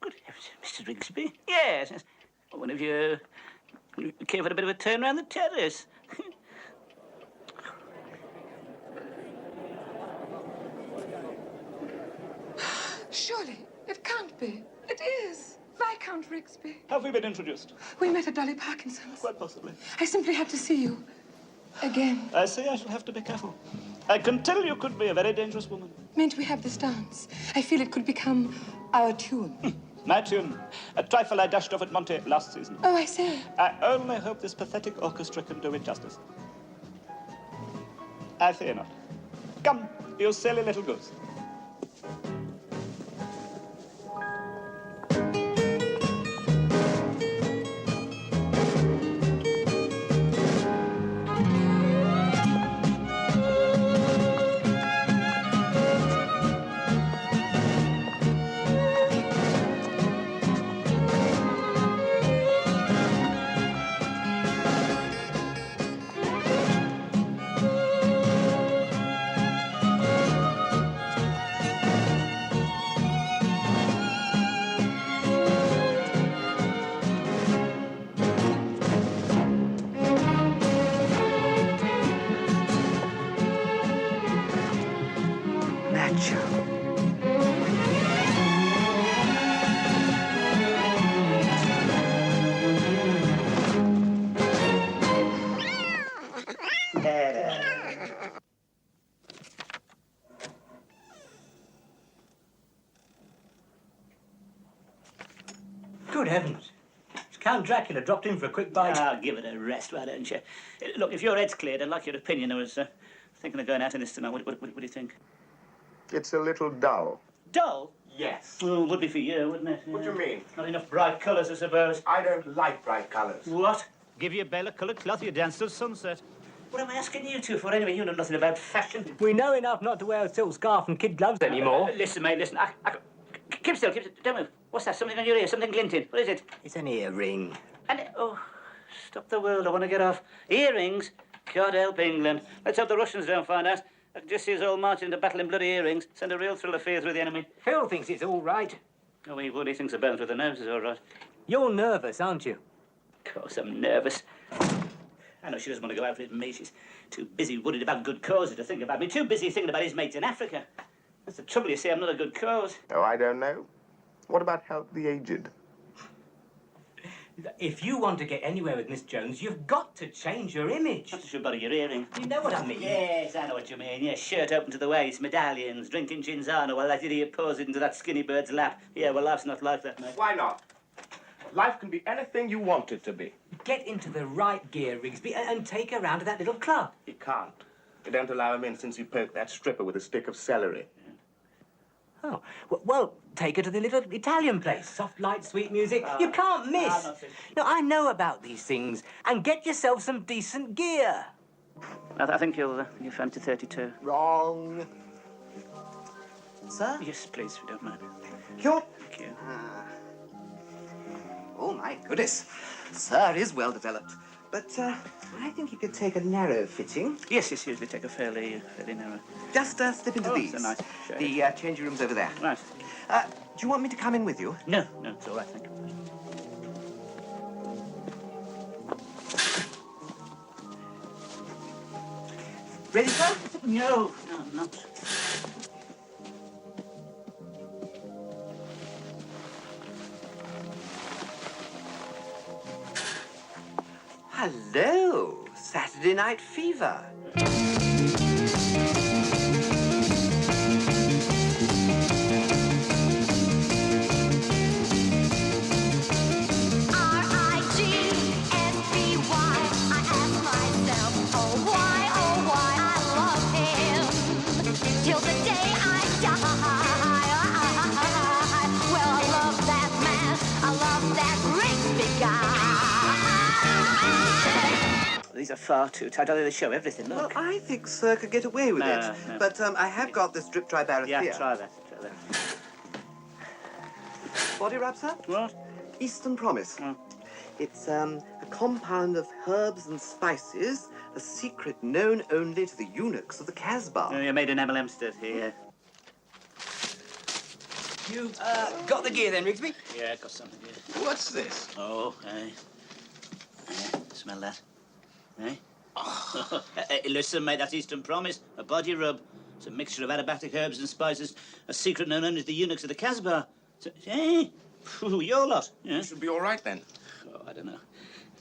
Good heavens, Mr. Rigsby. Yes. One of you came for a bit of a turn around the terrace. Surely, it can't be. It is. Viscount Rigsby. Have we been introduced? We met at Dolly Parkinson's. Quite possibly. I simply had to see you. Again. I see I shall have to be careful. I can tell you could be a very dangerous woman. Mayn't we have this dance? I feel it could become our tune. My tune. A trifle I dashed off at Monte last season. Oh, I say. I only hope this pathetic orchestra can do it justice. I fear not. Come, you silly little goose. Good heavens. It's Count Dracula dropped in for a quick bite. Ah, give it a rest, why don't you? Look, if your head's cleared, I'd like your opinion. I was thinking of going out in this tonight. What do you think? It's a little dull. Dull? Yes. Well, would be for you, wouldn't it? What do you mean? Not enough bright colours, I suppose. I don't like bright colours. What? Give you a bale of coloured cloth, you dance till sunset. What am I asking you two for anyway? You know nothing about fashion. We know enough not to wear a silk scarf and kid gloves anymore. Listen, mate, listen. Keep still, don't move. What's that? Something on your ear? Something glinting? What is it? It's an earring. Oh, stop the world. I want to get off. Earrings? God help England. Let's hope the Russians don't find out. I can just see us all marching into battle in bloody earrings. Send a real thrill of fear through the enemy. Phil thinks it's all right. Oh, he would. He thinks the bones with the nose is all right. You're nervous, aren't you? Of course, I'm nervous. I know she doesn't want to go out with me. She's too busy worried about good causes to think about me. Too busy thinking about his mates in Africa. That's the trouble, you see. I'm not a good cause. Oh, I don't know. What about help the aged? If you want to get anywhere with Miss Jones, you've got to change your image. Not to show body your earring. You know what I mean? Yes, I know what you mean. Yes, shirt open to the waist, medallions, drinking Ginzano while that idiot pours it into that skinny bird's lap. Yeah, well, life's not like that, mate. Why not? Life can be anything you want it to be. Get into the right gear, Rigsby, and take her round to that little club. You can't. They don't allow him in since you poked that stripper with a stick of celery. Oh, well, take her to the little Italian place. Soft light, sweet music. You can't miss. No, I know about these things. And get yourself some decent gear. I think you'll fancy 32. Wrong. Sir? Yes, please, if you don't mind. You're... Thank you. Oh, my goodness. Sir is well developed. But I think you could take a narrow fitting. Yes, usually take a fairly narrow. Just slip into these. It's a nice shade. The changing room's over there. Right. Do you want me to come in with you? No, it's all right, thank you. Ready, sir? No, I'm not. Hello, Saturday Night Fever. These are far too tight. They show everything, look. Well, I think Sir could get away with it. No. But I have got this drip dry barrier Yeah, here. try that. Body wrap, sir? What? Eastern Promise. It's a compound of herbs and spices, a secret known only to the eunuchs of the Casbah. Oh, you made an Emil Hempstead here. You got the gear then, Rigsby? Yeah, got something here. What's this? Oh, smell that. Eh? Hey, listen, mate, that's Eastern Promise. A body rub. It's a mixture of aromatic herbs and spices, a secret known only to the eunuchs of the Casbah. Hey, your lot. Yeah? You should be all right then. Oh, I don't know.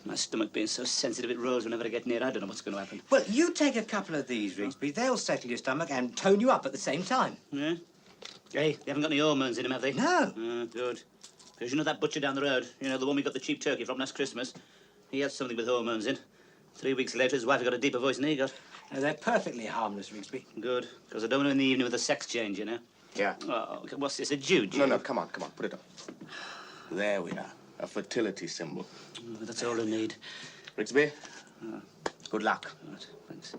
My stomach being so sensitive it rolls whenever I get near. I don't know what's going to happen. Well, you take a couple of these, Rigsby. They'll settle your stomach and tone you up at the same time. Yeah? Hey, they haven't got any hormones in them, have they? No. Good. Because you know that butcher down the road? You know, the one we got the cheap turkey from last Christmas? He had something with hormones in. 3 weeks later, his wife got a deeper voice than he got. No, they're perfectly harmless, Rigsby. Good. Because I don't want to in the evening with a sex change, you know? Yeah. Oh, what's this, a Jew? No, come on, put it up. There we are. A fertility symbol. Oh, that's all I need. Rigsby, good luck. Right, thanks.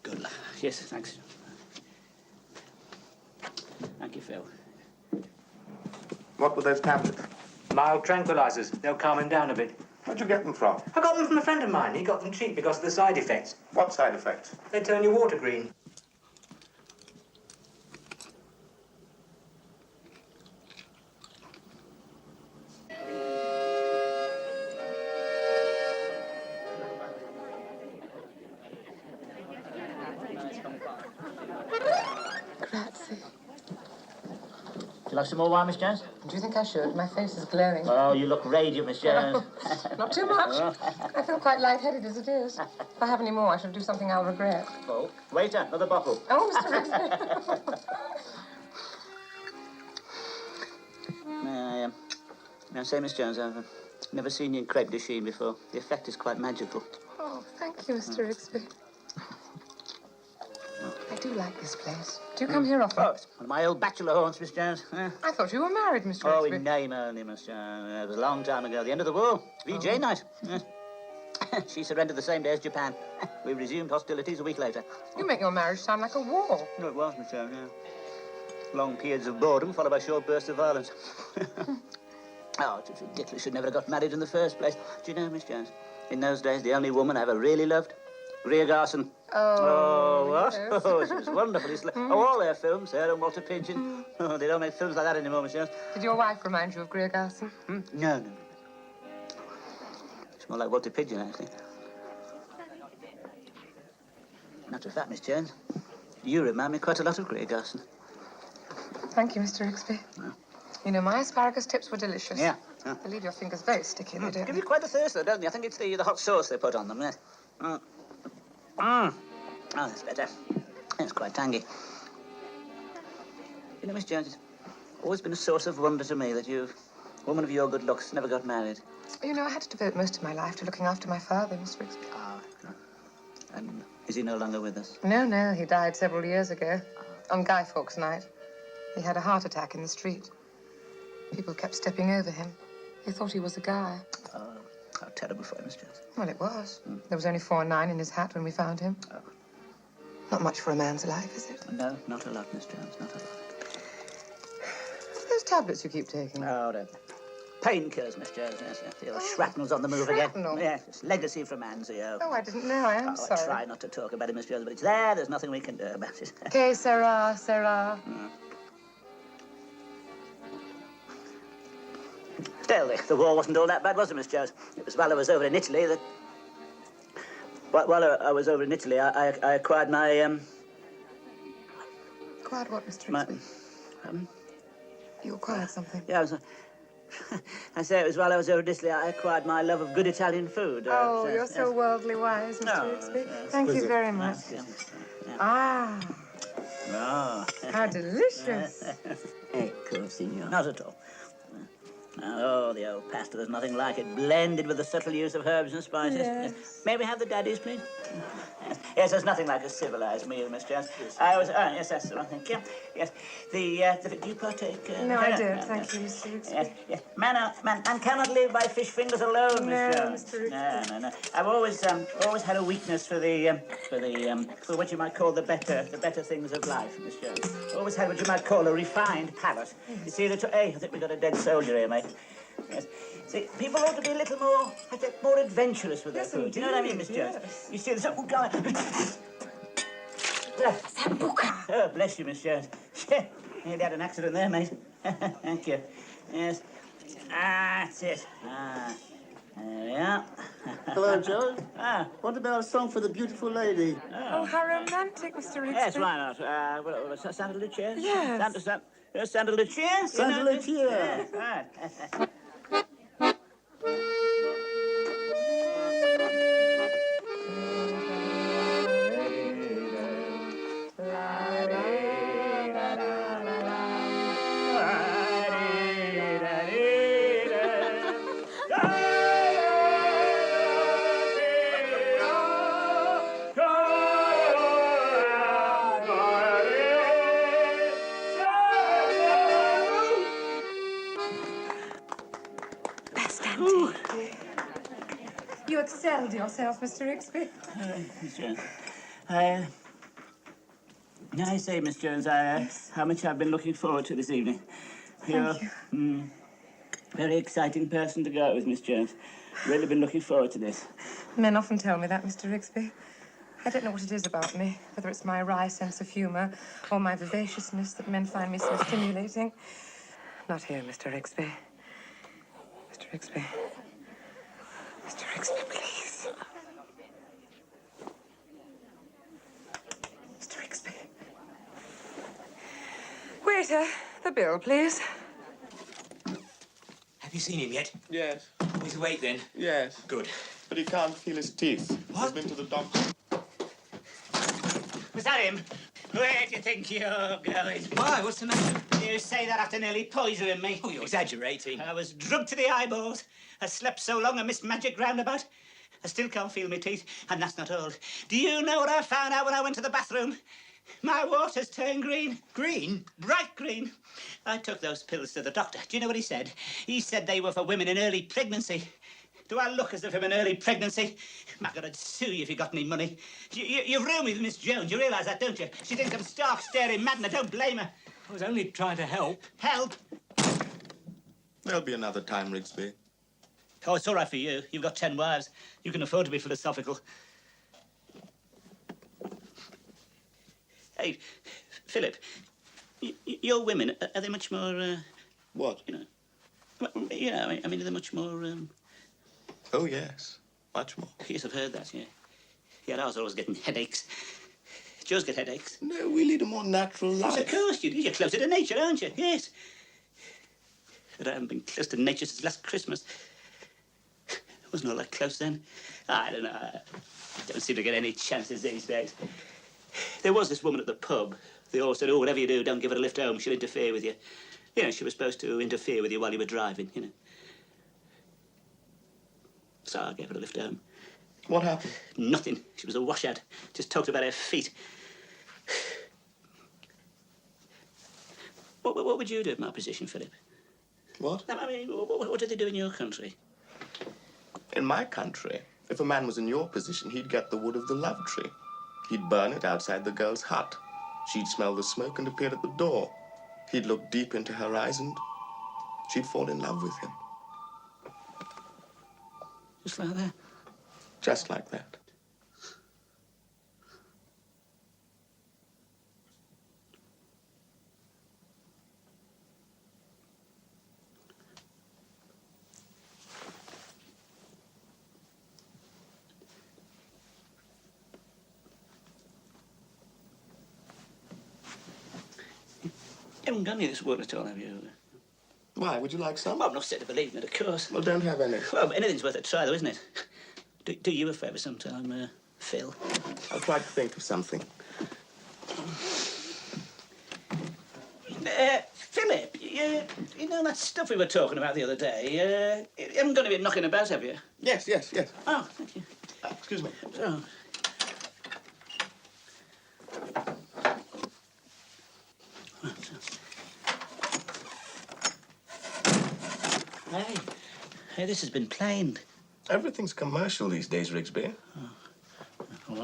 Good luck. Yes, thanks. Thank you, Phil. What were those tablets? Mild tranquilizers. They'll calm him down a bit. Where'd you get them from? I got them from a friend of mine. He got them cheap because of the side effects. What side effects? They turn your water green. Grazie. Would you like some more wine, Miss Jones? Do you think I should? My face is glowing. Oh, you look radiant, Miss Jones. Not too much. I feel quite lightheaded as it is. If I have any more, I shall do something I'll regret. Oh, waiter, another bottle. Oh, Mr. Rigsby. May I say, Miss Jones, I've never seen you in crepe de chine before. The effect is quite magical. Oh, thank you, Mr. Rigsby. I do like this place. Do you come here often? Oh, it's one of my old bachelor haunts, Miss Jones. I thought you were married, Mr. Oh, Rigsby. in name only, Miss Jones. It was a long time ago, the end of the war. VJ night. Yes. She surrendered the same day as Japan. We resumed hostilities a week later. You make your marriage sound like a war. No, it was, Miss Jones, yeah. Long periods of boredom followed by short bursts of violence. Oh, it was ridiculous. Should never have got married in the first place. Do you know, Miss Jones, in those days, the only woman I ever really loved, Greer Garson. Oh, what? yes. Oh, she was wonderful. All their films, her and Walter Pidgeon. Oh, they don't make films like that anymore, Miss Jones. Did your wife remind you of Greer Garson? No. It's more like Walter Pidgeon, actually. Matter of fact, Miss Jones, you remind me quite a lot of Greer Garson. Thank you, Mr. Rigsby. No. You know, my asparagus tips were delicious. Yeah. They leave your fingers very sticky, they don't Give they? you quite a thirst, though, don't they? I think it's the hot sauce they put on them, yes. Oh, that's better. It's quite tangy. You know, Miss Jones, it's always been a source of wonder to me that you, a woman of your good looks, never got married. You know, I had to devote most of my life to looking after my father, Mr. Rigsby. Ah. And is he no longer with us? No, he died several years ago. On Guy Fawkes night. He had a heart attack in the street. People kept stepping over him. They thought he was a guy. Oh, how terrible for him, Miss Jones. Well, it was. There was only 4/9 in his hat when we found him. Oh. Not much for a man's life, is it? No, not a lot, Miss Jones, not a lot. Those tablets you keep taking. Oh, no. Painkillers, Miss Jones, yes. The old shrapnel's on the move shrapnel? again. Yes, it's legacy from Anzio. Oh, I didn't know. I am sorry. I try not to talk about it, Miss Jones, but it's there. There's nothing we can do about it. Que sera, sera. Still, the war wasn't all that bad, was it, Miss Jones? It was while I was over in Italy that... While I was over in Italy, I acquired my, Acquired what, Mr. my... Rigsby? You acquired something? Yeah, I say it was while I was over in Italy, I acquired my love of good Italian food. Oh, you're so worldly wise, Mr. Rigsby. Thank you very much. Ah, Oh. how delicious. Ecco, signor. Not at all. Oh, the old pasta, there's nothing like it. Blended with the subtle use of herbs and spices. Yes. May we have the daddies, please? Yes, there's nothing like a civilized meal, Miss Jones. I was, yes, that's the one, thank you. Yes, do you partake? No, I don't, thank you, Mr. Rigsby. Yes. Man cannot live by fish fingers alone, Miss No, Jones. Mr. Rigsby. No. I've always had a weakness for for what you might call the better things of life, Miss Jones. Always had what you might call a refined palate. Yes. You see, hey, I think we've got a dead soldier here, mate. Yes. See, people ought to be a little more, more adventurous with their food. Do you know what I mean, Miss Jones? Yes. You see, oh, God. Sambuca. Oh, bless you, Miss Jones. Nearly had an accident there, mate. Thank you. Yes. That's it. There we are. Hello, Joe. What about a song for the beautiful lady? Oh, how romantic, Mr. Rigsby. Yes, why not? Santa Lucia? Yes. Santa Lucia? Santa Lucia. Yes, right. You excelled yourself, Mr. Rigsby. Miss Jones, I say, Miss Jones, how much I've been looking forward to this evening. Thank you. Very exciting person to go out with, Miss Jones. Really been looking forward to this. Men often tell me that, Mr. Rigsby. I don't know what it is about me, whether it's my wry sense of humour or my vivaciousness that men find me so stimulating. Not here, Mr. Rigsby. Mr. Rigsby. Mr. Rigsby, please. Mr. Rigsby. Waiter, the bill, please. Have you seen him yet? Yes. He's awake then? Yes. Good. But he can't feel his teeth. What? He's been to the doctor. Was that him? Where do you think you're going? Why? What's the matter? You say that after nearly poisoning me. Oh, you're exaggerating. I was drugged to the eyeballs. I slept so long I missed magic roundabout. I still can't feel my teeth, and that's not all. Do you know what I found out when I went to the bathroom? My water's turned green. Green? Bright green. I took those pills to the doctor. Do you know what he said? He said they were for women in early pregnancy. Do I look as if I'm in early pregnancy? My God, I'd sue you if you got any money. You ruined me with Miss Jones. You realise that, don't you? She thinks I'm stark, staring mad, and I don't blame her. I was only trying to help. Help? There'll be another time, Rigsby. Oh, it's all right for you. You've got 10 wives. You can afford to be philosophical. Hey, Philip, your women, are they much more, What? I mean, are they much more, Oh, yes. Much more. Yes, I've heard that, yeah. Yeah, I was always getting headaches. Joe's get headaches. No, we lead a more natural life. Yes, of course you do. You're closer to nature, aren't you? Yes. But I haven't been close to nature since last Christmas. I wasn't all that close then. I don't know. I don't seem to get any chances these days. There was this woman at the pub. They all said, oh, whatever you do, don't give her a lift home. She'll interfere with you. You know, she was supposed to interfere with you while you were driving, you know. So I gave her a lift home. What happened? Nothing. She was a washout. Just talked about her feet. What would you do in my position, Philip? What? I mean, what do they do in your country? In my country, if a man was in your position, he'd get the wood of the love tree. He'd burn it outside the girl's hut. She'd smell the smoke and appear at the door. He'd look deep into her eyes and she'd fall in love with him. Just like that? Just like that. You haven't got any of this wood at all, have you? Why? Would you like some? Well, I'm not said to believe in it, of course. Well, don't have any. Well, anything's worth a try, though, isn't it? Do you a favour sometime, Phil? I'll try to think of something. Philip, you know that stuff we were talking about the other day? You haven't got any knocking about, have you? Yes, yes, yes. Oh, thank you. Excuse me. Oh. Hey, this has been planed. Everything's commercial these days, Rigsby. What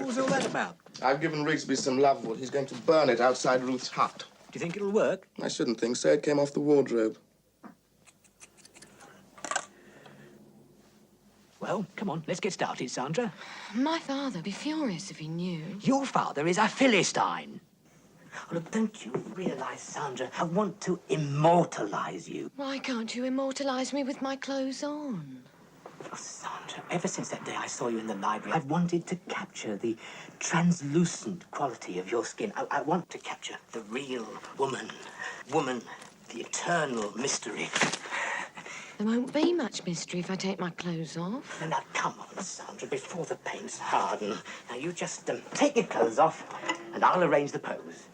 was all that about? I've given Rigsby some love wood. He's going to burn it outside Ruth's hut. Do you think it'll work? I shouldn't think so. It came off the wardrobe. Well, come on, let's get started, Sandra. My father'd be furious if he knew. Your father is a Philistine. Oh, look, don't you realise, Sandra, I want to immortalise you. Why can't you immortalise me with my clothes on? Oh, Sandra, ever since that day I saw you in the library, I've wanted to capture the translucent quality of your skin. I want to capture the real woman, the eternal mystery. There won't be much mystery if I take my clothes off. Now, come on, Sandra, before the paints harden. Now, you just take your clothes off, and I'll arrange the pose.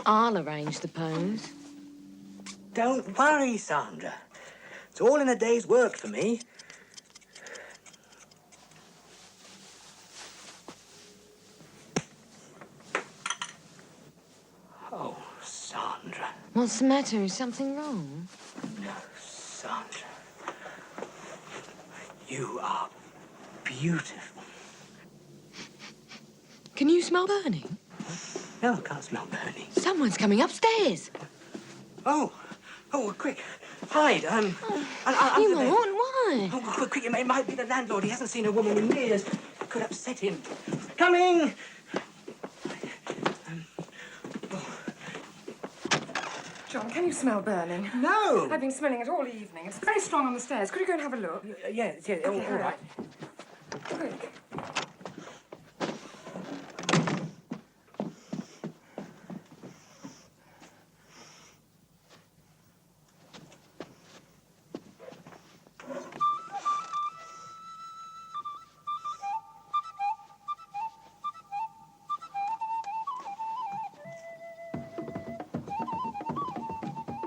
I'll arrange the pose. Don't worry, Sandra. It's all in a day's work for me. Oh, Sandra. What's the matter? Is something wrong? No, Sandra. You are beautiful. Can you smell burning? No, I can't smell burning. Someone's coming upstairs. Oh, quick. Hide. You won't. Why? Oh, quick, it might be the landlord. He hasn't seen a woman in years. It could upset him. Coming! John, can you smell burning? No! I've been smelling it all evening. It's very strong on the stairs. Could you go and have a look? Yeah, Okay, all right. Quick.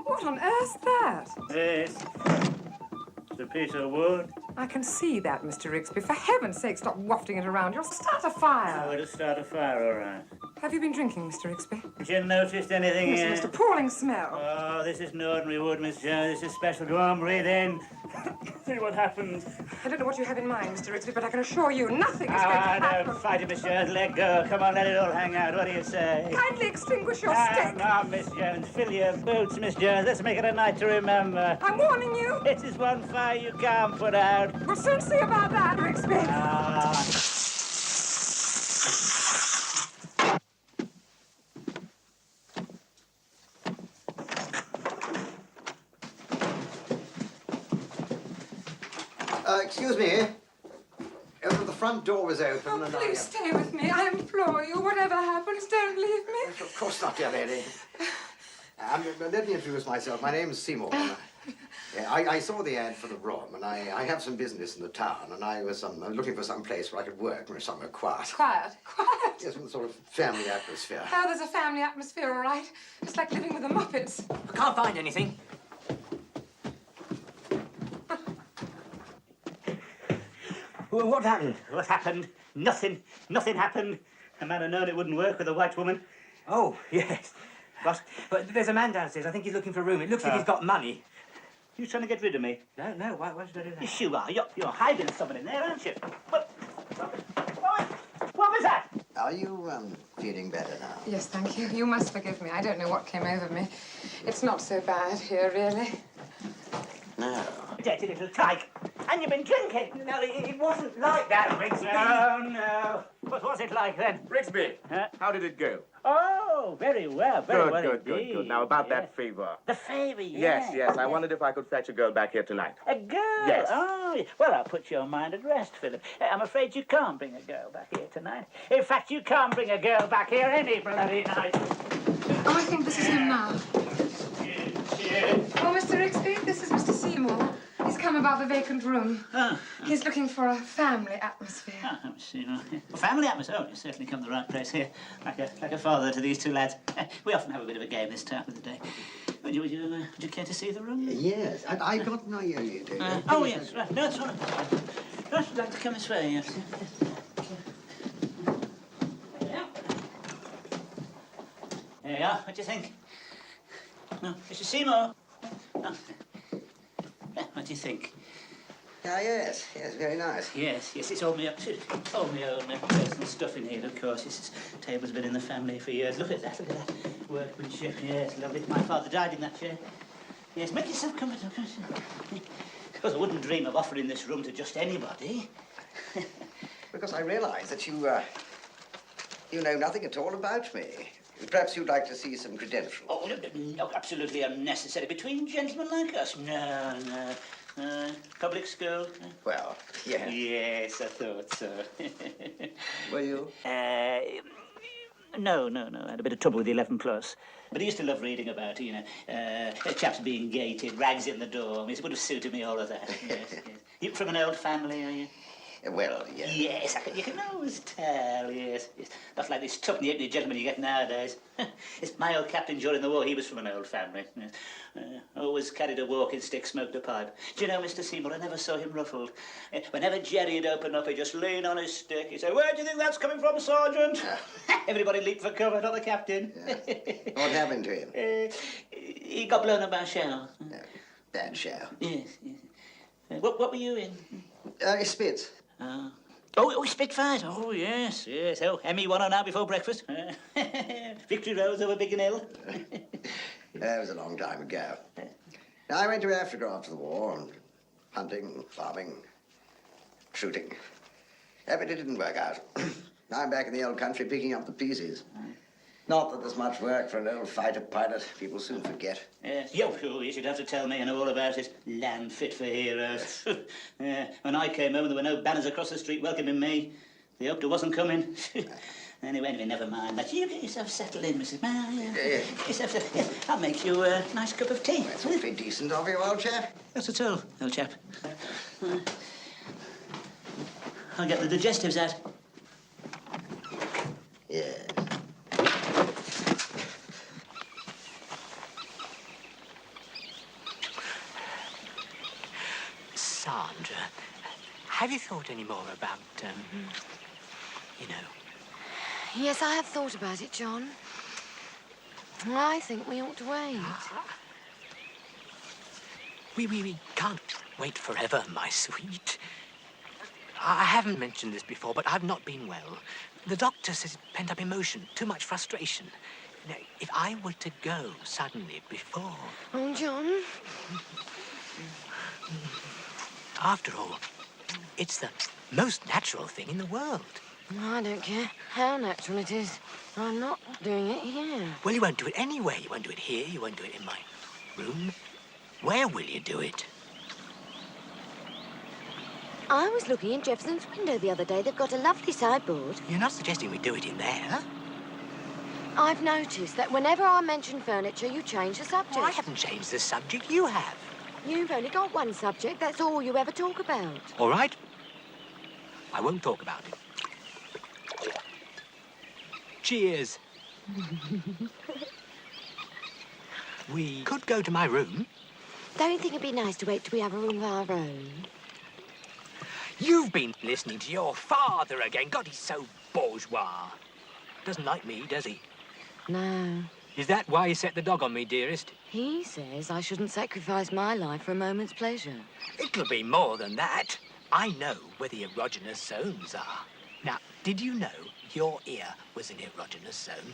What on earth's that? Yes. It's a piece of wood. I can see that, Mr. Rigsby. For heaven's sake, stop wafting it around. You'll start a fire. Oh, it'll start a fire, all right. Have you been drinking, Mr. Rigsby? Have you noticed anything Yes, here? most appalling smell. Oh, this isn't ordinary wood, Miss Jones. This is special. Go on, breathe in. See what happens. I don't know what you have in mind, Mr. Rigsby, but I can assure you nothing is going to happen. Don't fight it, Miss Jones. Let go. Come on, let it all hang out. What do you say? Kindly extinguish your stick. Come on, Miss Jones. Fill your boots, Miss Jones. Let's make it a night to remember. I'm warning you. It is one fire you can't put out. We'll soon see about that, Rigsby. Excuse me. The front door was open Oh, and please stay with me. I implore you. Whatever happens, don't leave me. Of course not, dear lady. Let me introduce myself. My name's Seymour. I saw the ad for the room, and I have some business in the town, and I was looking for some place where I could work, somewhere quiet. Quiet? Quiet? Yes, with a sort of family atmosphere. Oh, there's a family atmosphere, all right. It's like living with the Muppets. I can't find anything. Well, what happened? What happened? Nothing. Nothing happened. A man had known it wouldn't work with a white woman. Oh, yes. But there's a man downstairs. I think he's looking for a room. It looks like he's got money. You trying to get rid of me? No. Why should I do that? Yes, you are. You're hiding someone in there, aren't you? What was that? Are you, feeling better now? Yes, thank you. You must forgive me. I don't know what came over me. It's not so bad here, really. No. Dirty little tyke. And you've been drinking. No, it wasn't like that, Rigsby. No. What was it like then? Rigsby, how did it go? Oh, very well. Very well Good. Now, about that favor. The favor, yes. Yes. I wondered if I could fetch a girl back here tonight. A girl? Yes. Oh, well, I'll put your mind at rest, Philip. I'm afraid you can't bring a girl back here tonight. In fact, you can't bring a girl back here any bloody night. Oh, I think this is him now. Oh, Mr. Rigsby, this is Mr. Seymour. He's come about the vacant room. He's looking for a family atmosphere. Seymour. Family atmosphere? Oh, you certainly come to the right place here. Like a father to these two lads. We often have a bit of a game this time of the day. Would you care to see the room? Yes, I got no idea you do. Oh, yes, right. No, it's all right. I'd like to come this way, yes. There you are. What do you think? No, Mr. Seymour. No. What do you think? Ah, yes, very nice. Yes, it's all my own personal stuff in here, of course. This table's been in the family for years. Look at that. Workmanship, yes, lovely. My father died in that chair. Yes, make yourself comfortable. Of course, I wouldn't dream of offering this room to just anybody. Because I realise that you know nothing at all about me. Perhaps you'd like to see some credentials. Oh, no, absolutely unnecessary. Between gentlemen like us. No. Public school? Well, yeah. Yes, I thought so. Were you? No. I had a bit of trouble with the 11 plus. But I used to love reading about it, you know. Chaps being gated, rags in the door. It would have suited me, all of that. Yes. You from an old family, are you? Well, yeah. Yes, you can always tell, yes. Not like this tuckney halfpenny gentleman you get nowadays. It's my old captain during the war, he was from an old family. Yes. Always carried a walking stick, smoked a pipe. Do you know, Mr. Seymour, I never saw him ruffled. Whenever Jerry'd open up, he'd just lean on his stick. He'd say, "Where do you think that's coming from, Sergeant?" Everybody leaped for cover, not the captain. Yes. What happened to him? He got blown up by a shell. Bad show. Yes. What were you in? Spitz. Oh, Spitfires. Oh, yes. Oh, Emmy won on out before breakfast. Victory Rose over Biggin Hill. That was a long time ago. I went to Africa after the war, and hunting, farming, shooting. But it didn't work out. Now I'm back in the old country picking up the pieces. Not that there's much work for an old fighter pilot. People soon forget. Yes. You should have to tell me. I know all about it. Land fit for heroes. When I came home, there were no banners across the street welcoming me. They hoped I wasn't coming. Anyway, never mind that. You get yourself settled in, Mrs. Get I'll make you a nice cup of tea. That's awfully decent of you, old chap. Not at all, old chap. I'll get the digestives out. Yes. Sandra, have you thought any more about, you know? Yes, I have thought about it, John. I think we ought to wait. We can't wait forever, my sweet. I haven't mentioned this before, but I've not been well. The doctor says pent-up emotion, too much frustration. Now, if I were to go suddenly before... Oh, John. After all, it's the most natural thing in the world. I don't care how natural it is. I'm not doing it here. Well, you won't do it anyway. You won't do it here. You won't do it in my room. Where will you do it? I was looking in Jefferson's window the other day. They've got a lovely sideboard. You're not suggesting we do it in there? I've noticed that whenever I mention furniture, you change the subject. Well, I haven't changed the subject. You have. You've only got one subject. That's all you ever talk about. All right. I won't talk about it. Cheers. We could go to my room. Don't you think it'd be nice to wait till we have a room of our own? You've been listening to your father again. God, he's so bourgeois. Doesn't like me, does he? No. Is that why you set the dog on me, dearest? He says I shouldn't sacrifice my life for a moment's pleasure. It'll be more than that. I know where the erogenous zones are. Now, did you know your ear was an erogenous zone?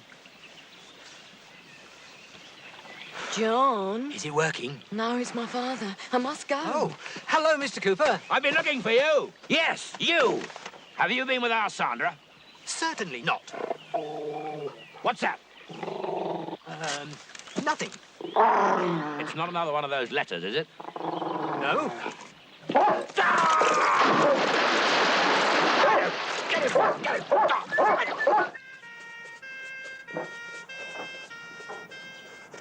John? Is it working? No, it's my father. I must go. Oh, hello, Mr. Cooper. I've been looking for you. Yes, you. Have you been with our Sandra? Certainly not. What's that? Nothing. It's not another one of those letters, is it? No.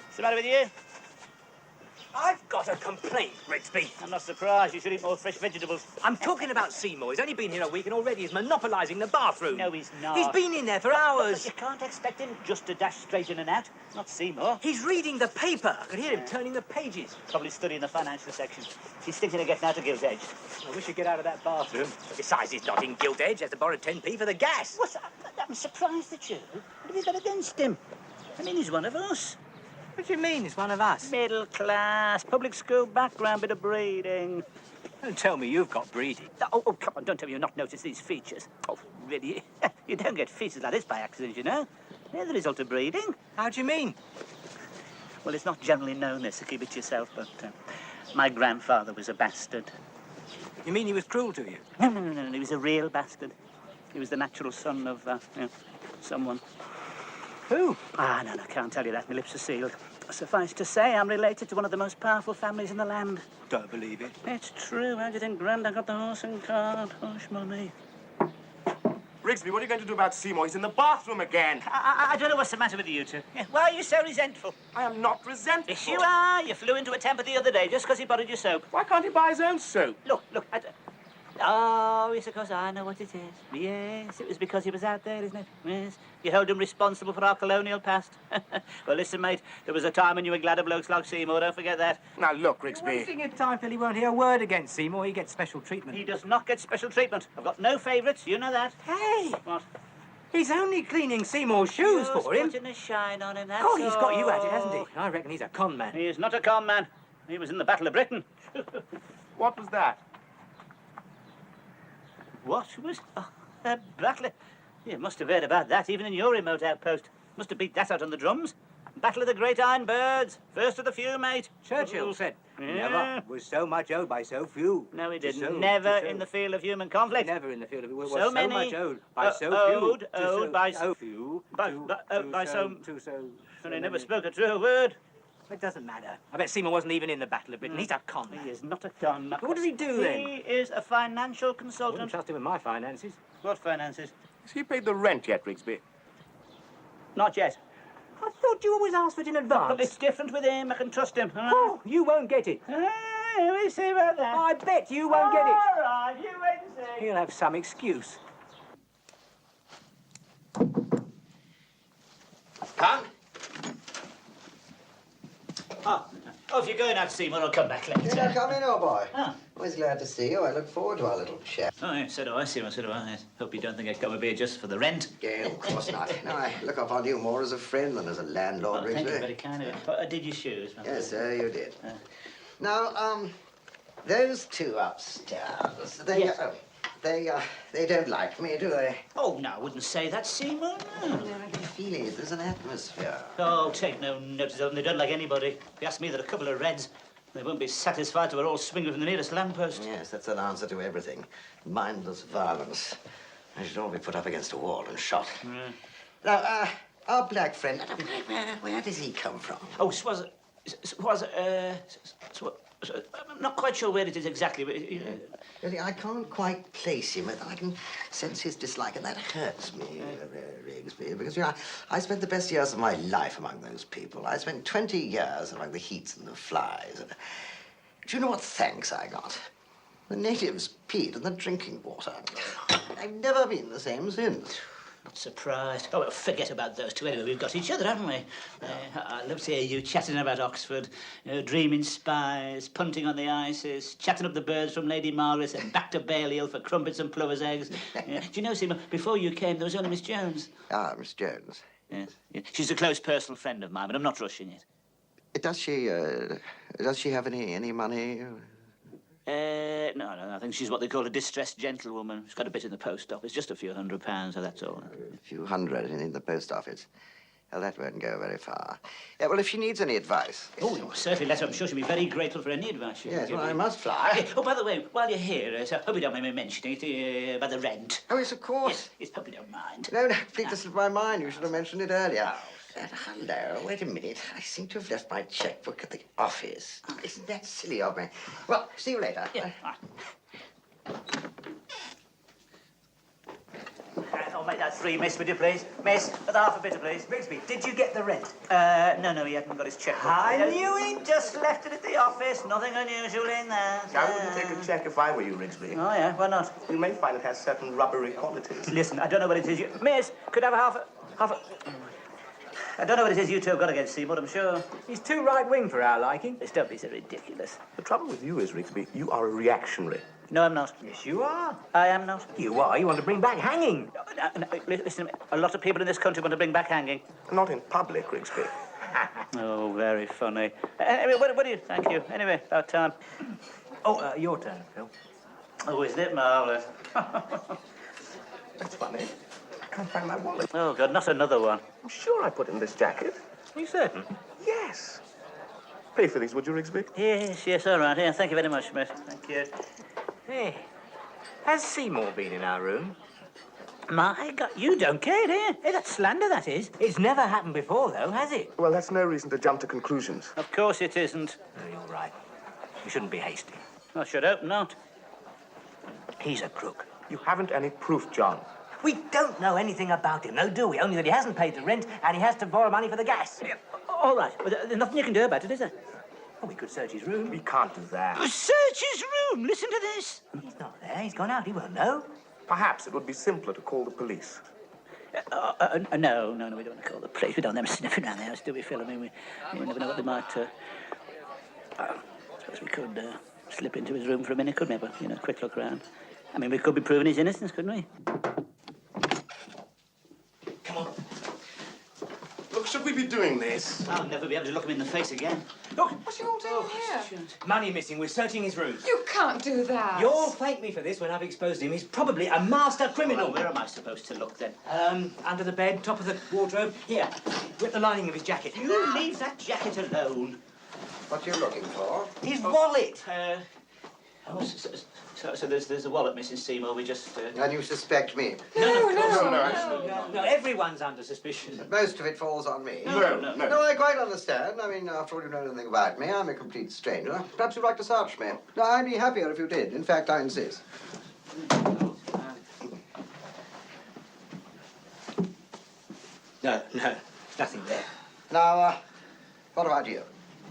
What's the matter with you? I've got a complaint, Rigsby. I'm not surprised. You should eat more fresh vegetables. I'm talking about Seymour. He's only been here a week and already he's monopolising the bathroom. No, he's not. He's been in there for hours. But you can't expect him just to dash straight in and out. Not Seymour. He's reading the paper. I could hear him turning the pages. Probably studying the financial section. He's thinking of getting out of Gilt Edge. I wish he'd get out of that bathroom. Besides, he's not in Gilt Edge. He has to borrow 10p for the gas. What's that? I'm surprised at you. What have you got against him? I mean, he's one of us. What do you mean, he's one of us? Middle class, public school background, bit of breeding. Don't tell me you've got breeding. Oh, come on, don't tell me you've not noticed these features. Oh, really? You don't get features like this by accident, you know. They're the result of breeding. How do you mean? Well, it's not generally known this, so keep it to yourself, but my grandfather was a bastard. You mean he was cruel to you? No, he was a real bastard. He was the natural son of, someone. Who? No, I can't tell you that. My lips are sealed. Suffice to say, I'm related to one of the most powerful families in the land. Don't believe it. It's true. How do you think Grandad got the horse and cart? Hush, Mummy. Rigsby, what are you going to do about Seymour? He's in the bathroom again. I don't know what's the matter with you two. Yeah, why are you so resentful? I am not resentful. Yes, you are. You flew into a temper the other day just because he borrowed your soap. Why can't he buy his own soap? Look. Oh, yes, of course, I know what it is. Yes, it was because he was out there, isn't it? Yes. You held him responsible for our colonial past. Well, listen, mate, there was a time when you were glad of blokes like Seymour, don't forget that. Now, look, Rigsby. Wasting your time till he won't hear a word against Seymour. He gets special treatment. He does not get special treatment. I've got no favourites, you know that. Hey! What? He's only cleaning Seymour's shoes Just for him. putting a shine on him, that's Oh, he's got you at it, all. hasn't he? I reckon he's a con man. He is not a con man. He was in the Battle of Britain. What was that? What was... Oh, the Battle of... You must have heard about that, even in your remote outpost. Must have beat that out on the drums. Battle of the Great Iron Birds. First of the few, mate. Churchill said, Yeah. never was so much owed by so few. No, he didn't. So- never so- in the field of human conflict. Never in the field of it was So many, much owed by so few. owed by so few. by so. And he never spoke a true word. It doesn't matter. I bet Seymour wasn't even in the Battle of Britain. He's a con man. He is not a con man. What does he do then? He is a financial I wouldn't consultant. trust him with my finances. What finances? Has he paid the rent yet, Rigsby? Not yet. I thought you always asked for it in But advance. it's different with him. I can trust him. Oh, you won't get it. We see about that. I bet you won't get it. All right, you wait and see. He'll have some excuse. Come. Oh, if you're going out, Seymour, I'll come back later. Did I come in, old boy? Ah. Always glad to see you. I look forward to our little chat. Oh, yeah, so do I, Seymour, so do I. Yes. Hope you don't think I'd come over here just for the rent. Yeah, of course not. No, I look upon you more as a friend than as a landlord, Oh, thank you, Rigsby. very kind of you. But I did your shoes. Yes, sir, you did. Now, those two upstairs, they don't like me, do they? Oh, no, I wouldn't say that, Seymour. No. I can feel it. There's an atmosphere. Oh, take no notice of them. They don't like anybody. If you ask me, they're a couple of reds. They won't be satisfied till we're all swinging from the nearest lamppost. Yes, that's an answer to everything. Mindless violence. They should all be put up against a wall and shot. Now, our black friend, where does he come from? Oh, I'm not quite sure where it is exactly, but... Really, I can't quite place him. I can sense his dislike, and that hurts me, Rigsby, because, you know, I spent the best years of my life among those people. I spent 20 years among the heats and the flies. And do you know what thanks I got? The natives peed in the drinking water. I've never been the same since. Not surprised. Oh, well, forget about those two. Anyway, we've got each other, haven't we? I love to hear you chatting about Oxford, dreaming spies, punting on the ices, chatting up the birds from Lady Margaret and back to Balliol for crumpets and plover's eggs. Do you know, Seymour, before you came, there was only Miss Jones. Ah, Miss Jones. Yes. Yeah. She's a close personal friend of mine, but I'm not rushing it. Does she have any money? No, I think she's what they call a distressed gentlewoman. She's got a bit in the post office, just a few £100, so that's all. A few hundred in the post office. Well, that won't go very far. Yeah, well, if she needs any advice... Oh, no, certainly let her. I'm sure she'll be very grateful for any advice you Yes, give well, me. I must fly. Yeah. Oh, by the way, while you're here, so hope you don't mind me mentioning it, about the rent. Oh, yes, of course. Yes, hope you don't mind. No, please, this slipped my mind. You should have mentioned it earlier. Hello, wait a minute. I seem to have left my checkbook at the office. Isn't that silly of me? Well, see you later. Yeah. I'll make that 3, miss, would you please? Miss, for the half a bit, please. Rigsby, did you get the rent? No, he hadn't got his checkbook. I knew it. Just left it at the office. Nothing unusual in there. I wouldn't take a check if I were you, Rigsby. Oh, yeah, why not? You may find it has certain rubbery qualities. Listen, I don't know what it is you... Miss, could I have half a... I don't know what it is you two have got against Seymour, I'm sure. He's too right-wing for our liking. This don't be so ridiculous. The trouble with you is, Rigsby, you are a reactionary. No, I'm not. Yes, you are. I am not. You are. You want to bring back hanging. No, listen, a lot of people in this country want to bring back hanging. Not in public, Rigsby. Oh, very funny. Anyway, what do you... Thank you. Anyway, about time. Oh, your turn, Phil. Oh, isn't it marvellous? That's funny. I can't find my wallet. Oh, God, not another one. I'm sure I put in this jacket. Are you certain? Yes. Pay for these, would you, Rigsby? Yes, all right. Yeah, thank you very much, miss. Thank you. Hey, has Seymour been in our room? My God, you don't care, do you? Hey, that's slander, that is. It's never happened before, though, has it? Well, that's no reason to jump to conclusions. Of course it isn't. No, you're right. We shouldn't be hasty. I should hope not. He's a crook. You haven't any proof, John. We don't know anything about him, no, do we? Only that he hasn't paid the rent and he has to borrow money for the gas. All right, well, there's nothing you can do about it, is there? Well, we could search his room. We can't do that. Search his room! Listen to this. He's not there. He's gone out. He won't know. Perhaps it would be simpler to call the police. No, we don't want to call the police. We don't want them sniffing around the house, do we, Phil? I mean, we never know what they might... I suppose we could slip into his room for a minute, couldn't we? But, you know, quick look around. I mean, we could be proving his innocence, couldn't we? Come on. Look, should we be doing this? I'll never be able to look him in the face again. Look. What are you all doing here? Money missing. We're searching his room. You can't do that. You'll thank me for this when I've exposed him. He's probably a master criminal. Well, where am I supposed to look, then? Under the bed, top of the wardrobe. Here, with the lining of his jacket. You leave that jacket alone. What are you looking for? His wallet. So there's a wallet missing, Seymour. We just... And you suspect me? No, everyone's under suspicion. But most of it falls on me. No. No, I quite understand. I mean, after all, you know nothing about me. I'm a complete stranger. Perhaps you'd like to search me. No, I'd be happier if you did. In fact, I insist. No, nothing there. Now, what about you?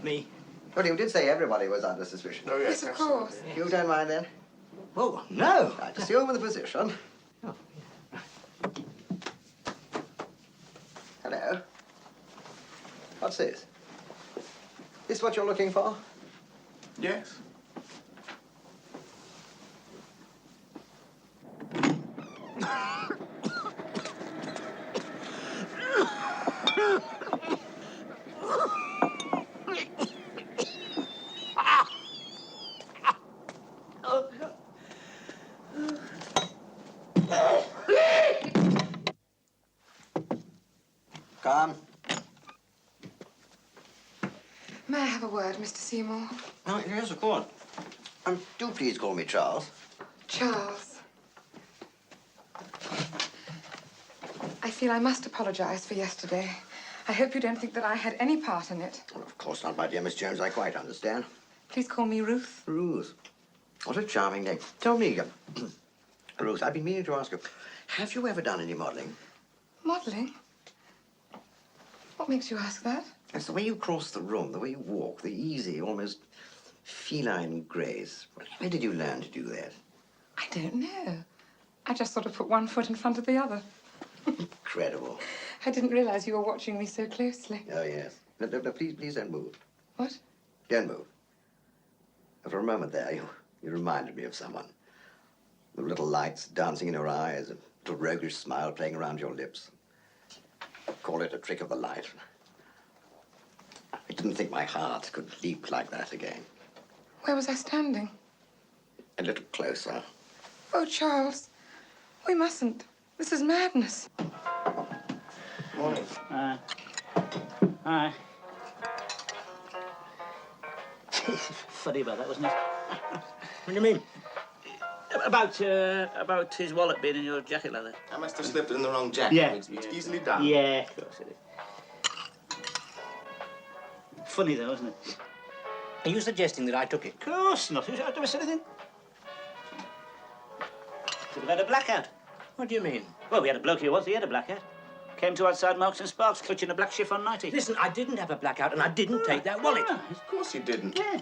Me? Well, you did say everybody was under suspicion. Oh, Yes, of course. You don't mind, then? Oh, no. Right, assume the position. Oh. Hello. What's this? This what you're looking for? Yes. Come. May I have a word, Mr. Seymour? Oh, yes, of course. Do please call me Charles. Charles. I feel I must apologize for yesterday. I hope you don't think that I had any part in it. Well, of course not, my dear Miss Jones. I quite understand. Please call me Ruth. Ruth. What a charming name. Tell me, Ruth, I've been meaning to ask you, have you ever done any modeling? Modeling? What makes you ask that? It's the way you cross the room, the way you walk, the easy, almost feline grace. Where did you learn to do that? I don't know. I just sort of put one foot in front of the other. Incredible. I didn't realize you were watching me so closely. Oh, yes. No, please don't move. What? Don't move. For a moment there, you reminded me of someone. The little lights dancing in your eyes, a little roguish smile playing around your lips. Call it a trick of the light. I didn't think my heart could leap like that again. Where was I standing? A little closer. Oh, Charles, we mustn't. This is madness. Morning. Hi. Funny about that, wasn't it? What do you mean? About his wallet being in your jacket leather. I must have slipped it in the wrong jacket. Yeah. It's easily done. Yeah, of course it is. Funny though, isn't it? Are you suggesting that I took it? Of course not. Who's ever said anything? Could have had a blackout. What do you mean? Well, we had a bloke here once. He had a blackout. Came to outside Marks and Sparks, clutching a black chiffon nightie. Listen, I didn't have a blackout and I didn't take that wallet. Of course you didn't. Yeah.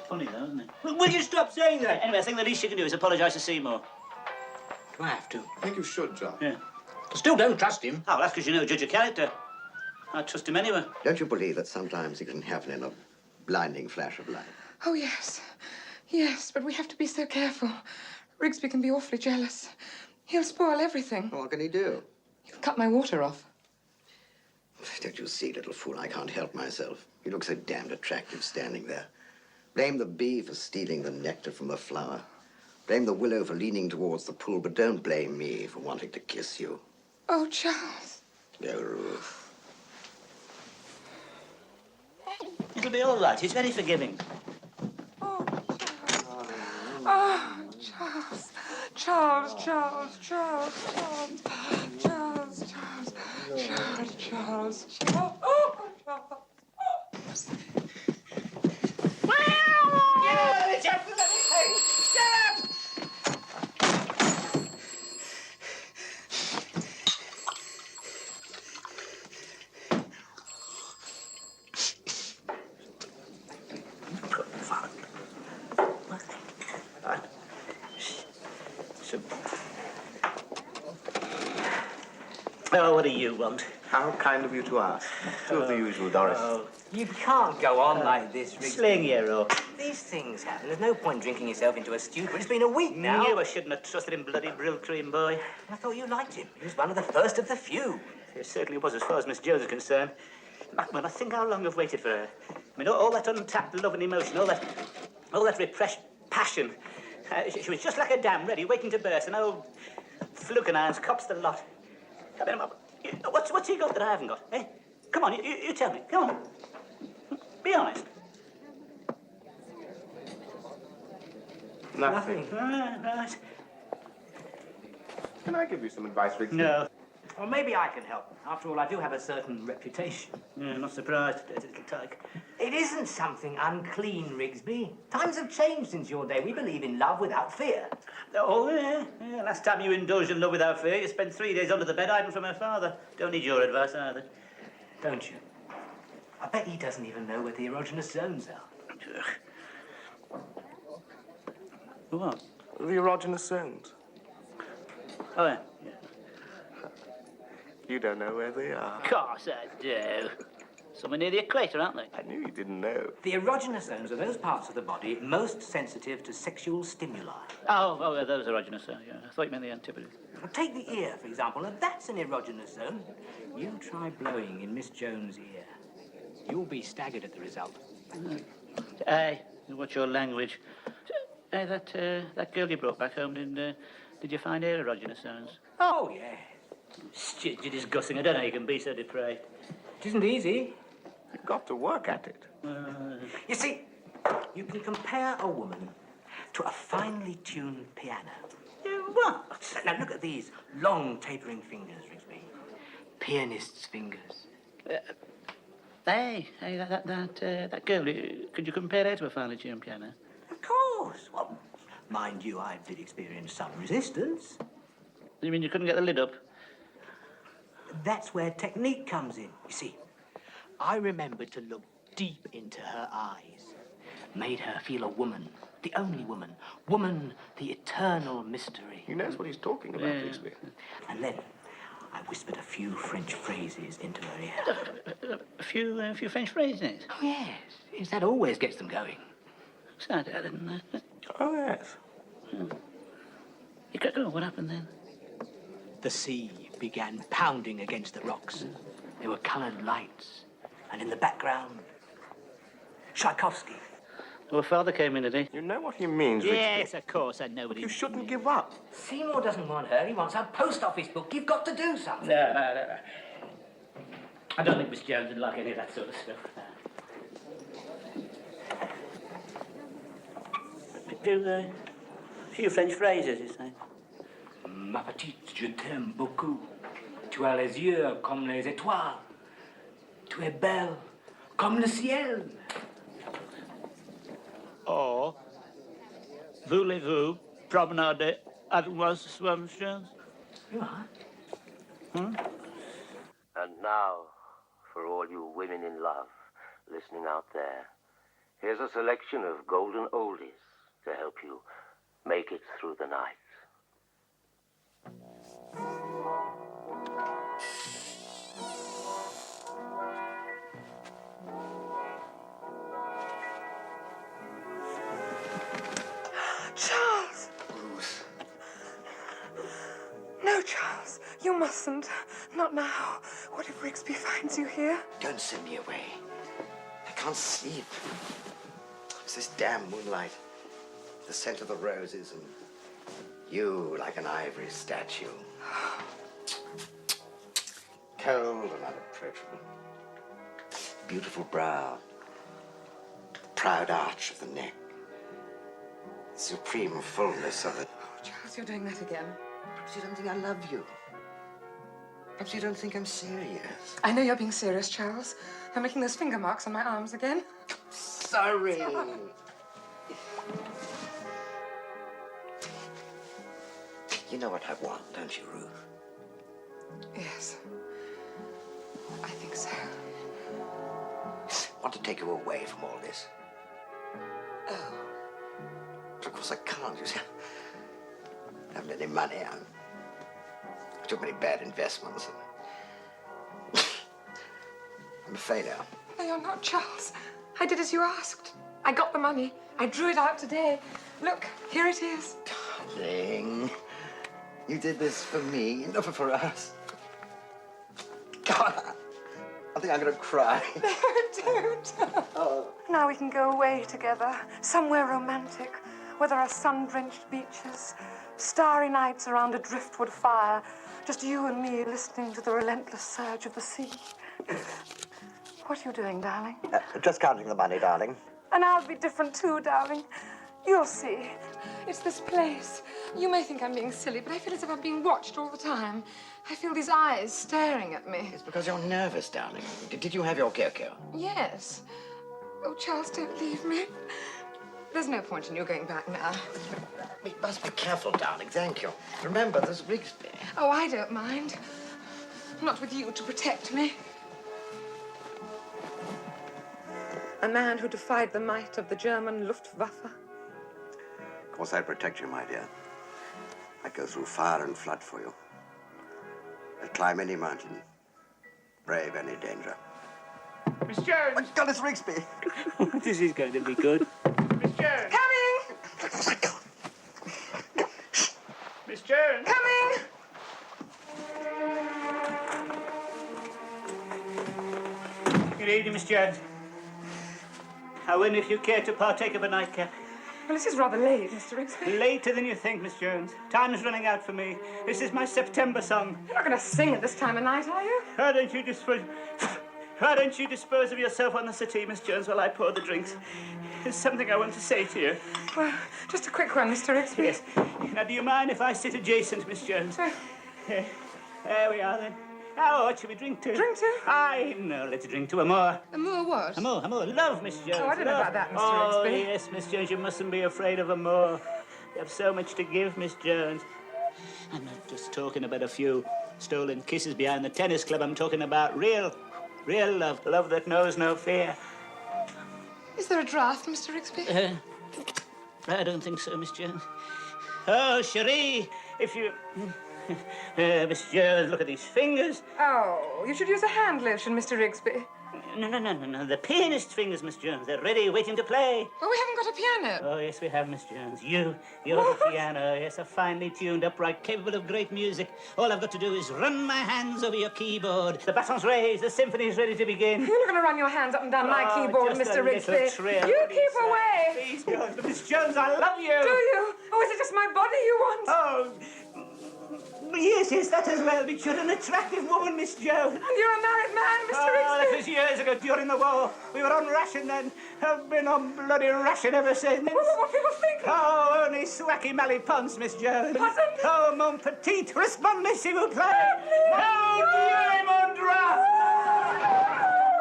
Funny though, isn't it? Will you stop saying that? Anyway, I think the least you can do is apologise to Seymour. Do I have to? I think you should, John. Yeah. I still don't trust him. Oh, well, that's because you know judge of character. I'd trust him anyway. Don't you believe that sometimes it can happen in a blinding flash of light? Oh, yes. Yes, but we have to be so careful. Rigsby can be awfully jealous. He'll spoil everything. What can he do? He'll cut my water off. Don't you see, little fool, I can't help myself. You look so damned attractive standing there. Blame the bee for stealing the nectar from the flower. Blame the willow for leaning towards the pool, but don't blame me for wanting to kiss you. Oh, Charles. Oh, Ruth. It'll be all right. He's very forgiving. Oh, Charles. Charles, Charles, Charles, Charles, Charles, Charles, Charles, Charles, Charles. Oh, Charles. Oh, what do you want? How kind of you to ask. Two of the usual, Doris. Oh, you can't go on like this, Rigsby. Sling your rope. These things happen. There's no point drinking yourself into a stupor. It's been a week now. You shouldn't have trusted him, bloody Brill Cream boy. I thought you liked him. He was one of the first of the few. He certainly was, as far as Miss Jones is concerned. When I think how long I've waited for her. I mean, all that untapped love and emotion, all that repressed passion. She was just like a dam, ready, waiting to burst, and old Fluke and Irons cops the lot. I mean, what's he got that I haven't got, eh? Come on, you tell me, come on. Be honest. Nothing. Right. Can I give you some advice, Rigsby? No. Well, maybe I can help. After all, I do have a certain reputation. Yeah, not surprised, little tyke. It isn't something unclean, Rigsby. Times have changed since your day. We believe in love without fear. Oh, yeah. Last time you indulged in love without fear, you spent 3 days under the bed hiding from her father. Don't need your advice either. Don't you? I bet he doesn't even know where the erogenous zones are. What? The erogenous zones. Oh, yeah. You don't know where they are. Of course I do. Somewhere near the equator, aren't they? I knew you didn't know. The erogenous zones are those parts of the body most sensitive to sexual stimuli. Oh, yeah, those erogenous zones, yeah. I thought you meant the antipodes. Well, take the ear, for example. Now, that's an erogenous zone. You try blowing in Miss Jones' ear. You'll be staggered at the result. Hey, what's your language? Hey, that girl you brought back home, did you find her erogenous zones? Oh, yeah. You're disgusting. I don't know how you can be so depraved. It isn't easy. You've got to work at it. You see, you can compare a woman to a finely tuned piano. What? Now, look at these long, tapering fingers, Rigsby. Pianist's fingers. Hey, that girl, could you compare her to a finely tuned piano? Of course. Well, mind you, I did experience some resistance. You mean you couldn't get the lid up? That's where technique comes in. You see, I remembered to look deep into her eyes. Made her feel a woman. The only woman. Woman, the eternal mystery. He knows what he's talking about, Rigsby. And then I whispered a few French phrases into her ear. A few French phrases? Oh, yes. That always gets them going. I didn't know. Oh, yes. What happened then? The sea began pounding against the rocks. There were coloured lights. And in the background, Tchaikovsky. Well, father came in, did he? You know what he means, Rigsby. Yes, of course, I know what he You means. shouldn't give up. Seymour doesn't want her. He wants her post office book. You've got to do something. No. I don't think Miss Jones would like any of that sort of stuff. Do a few French phrases, you say? Ma petite, je t'aime beaucoup. Tu as les yeux comme les étoiles. Tu es belle comme le ciel. Or, voulez-vous promenader at Swamshoes? You are? And now, for all you women in love listening out there, here's a selection of golden oldies to help you make it through the night. Charles! Ruth. No, Charles, you mustn't. Not now. What if Rigsby finds you here? Don't send me away. I can't sleep. It's this damn moonlight. The scent of the roses and you like an ivory statue. Cold and unapproachable. Beautiful brow. Proud arch of the neck. Supreme fullness of the... Oh, Charles, Charles, you're doing that again. Perhaps you don't think I love you. Perhaps you don't think I'm serious. I know you're being serious, Charles. I'm making those finger marks on my arms again. Sorry. You know what I want, don't you, Ruth? Yes. I think so. I want to take you away from all this. Oh. But of course I can't, you see. I haven't any money. I took many bad investments. I'm a failure. No, you're not, Charles. I did as you asked. I got the money. I drew it out today. Look, here it is. Darling, you did this for me, not for us. God, I think I'm gonna cry. No, don't. Oh. Now we can go away together, somewhere romantic, where there are sun-drenched beaches, starry nights around a driftwood fire, just you and me listening to the relentless surge of the sea. What are you doing, darling? Just counting the money, darling. And I'll be different too, darling. You'll see. It's this place. You may think I'm being silly, but I feel as if I'm being watched all the time. I feel these eyes staring at me. It's because you're nervous, darling. Did you have your cocoa? Yes. Oh, Charles, don't leave me. There's no point in you going back now. We must be careful, darling. Thank you. Remember, there's Rigsby. Oh, I don't mind. Not with you to protect me. A man who defied the might of the German Luftwaffe. Of course, I'd protect you, my dear. I'd go through fire and flood for you. I'd climb any mountain, brave any danger. Miss Jones! Oh, God, it's Rigsby. This is going to be good. Miss Jones! Coming! Miss Jones! Coming! Good evening, Miss Jones. I wonder if you care to partake of a nightcap. Well, this is rather late, Mr. Rigsby. Later than you think, Miss Jones. Time's running out for me. This is my September song. You're not going to sing at this time of night, are you? Why don't you dispose of yourself on the settee, Miss Jones, while I pour the drinks? There's something I want to say to you. Well, just a quick one, Mr. Rigsby. Yes. Now, do you mind if I sit adjacent, Miss Jones? There we are, then. Now, what should we drink to? Drink to? No, let's drink to a more. A more what? A more. Love, Miss Jones. Oh, I don't know about that, Mr. Oh, Rigsby. yes, Miss Jones, you mustn't be afraid of a more. You have so much to give, Miss Jones. I'm not just talking about a few stolen kisses behind the tennis club. I'm talking about real love. Love that knows no fear. Is there a draft, Mr. Rigsby? I don't think so, Miss Jones. Oh, Cherie, if you... Miss Jones, look at these fingers. Oh, you should use a hand lotion, Mr. Rigsby. No. The pianist's fingers, Miss Jones. They're ready, waiting to play. Well, we haven't got a piano. Oh, yes, we have, Miss Jones. You're the piano. Yes, a finely tuned upright, capable of great music. All I've got to do is run my hands over your keyboard. The baton's raised. The symphony's ready to begin. You're not going to run your hands up and down my keyboard, just Mr. a little Rigsby. trill, You please, keep away. Please, Jones. But Miss Jones, I love you. Do you? Oh, is it just my body you want? Oh, yes, that as well, but you're an attractive woman, Miss Jones. And you're a married man, Mr. Rigsby. That was years ago, during the war. We were on ration then. I've been on bloody ration ever since. What people think? Oh, only swacky malipons, Miss Jones. Pardon? Oh, mon petit, respondez s'il vous plaît. Oh, Dieu, mon drap.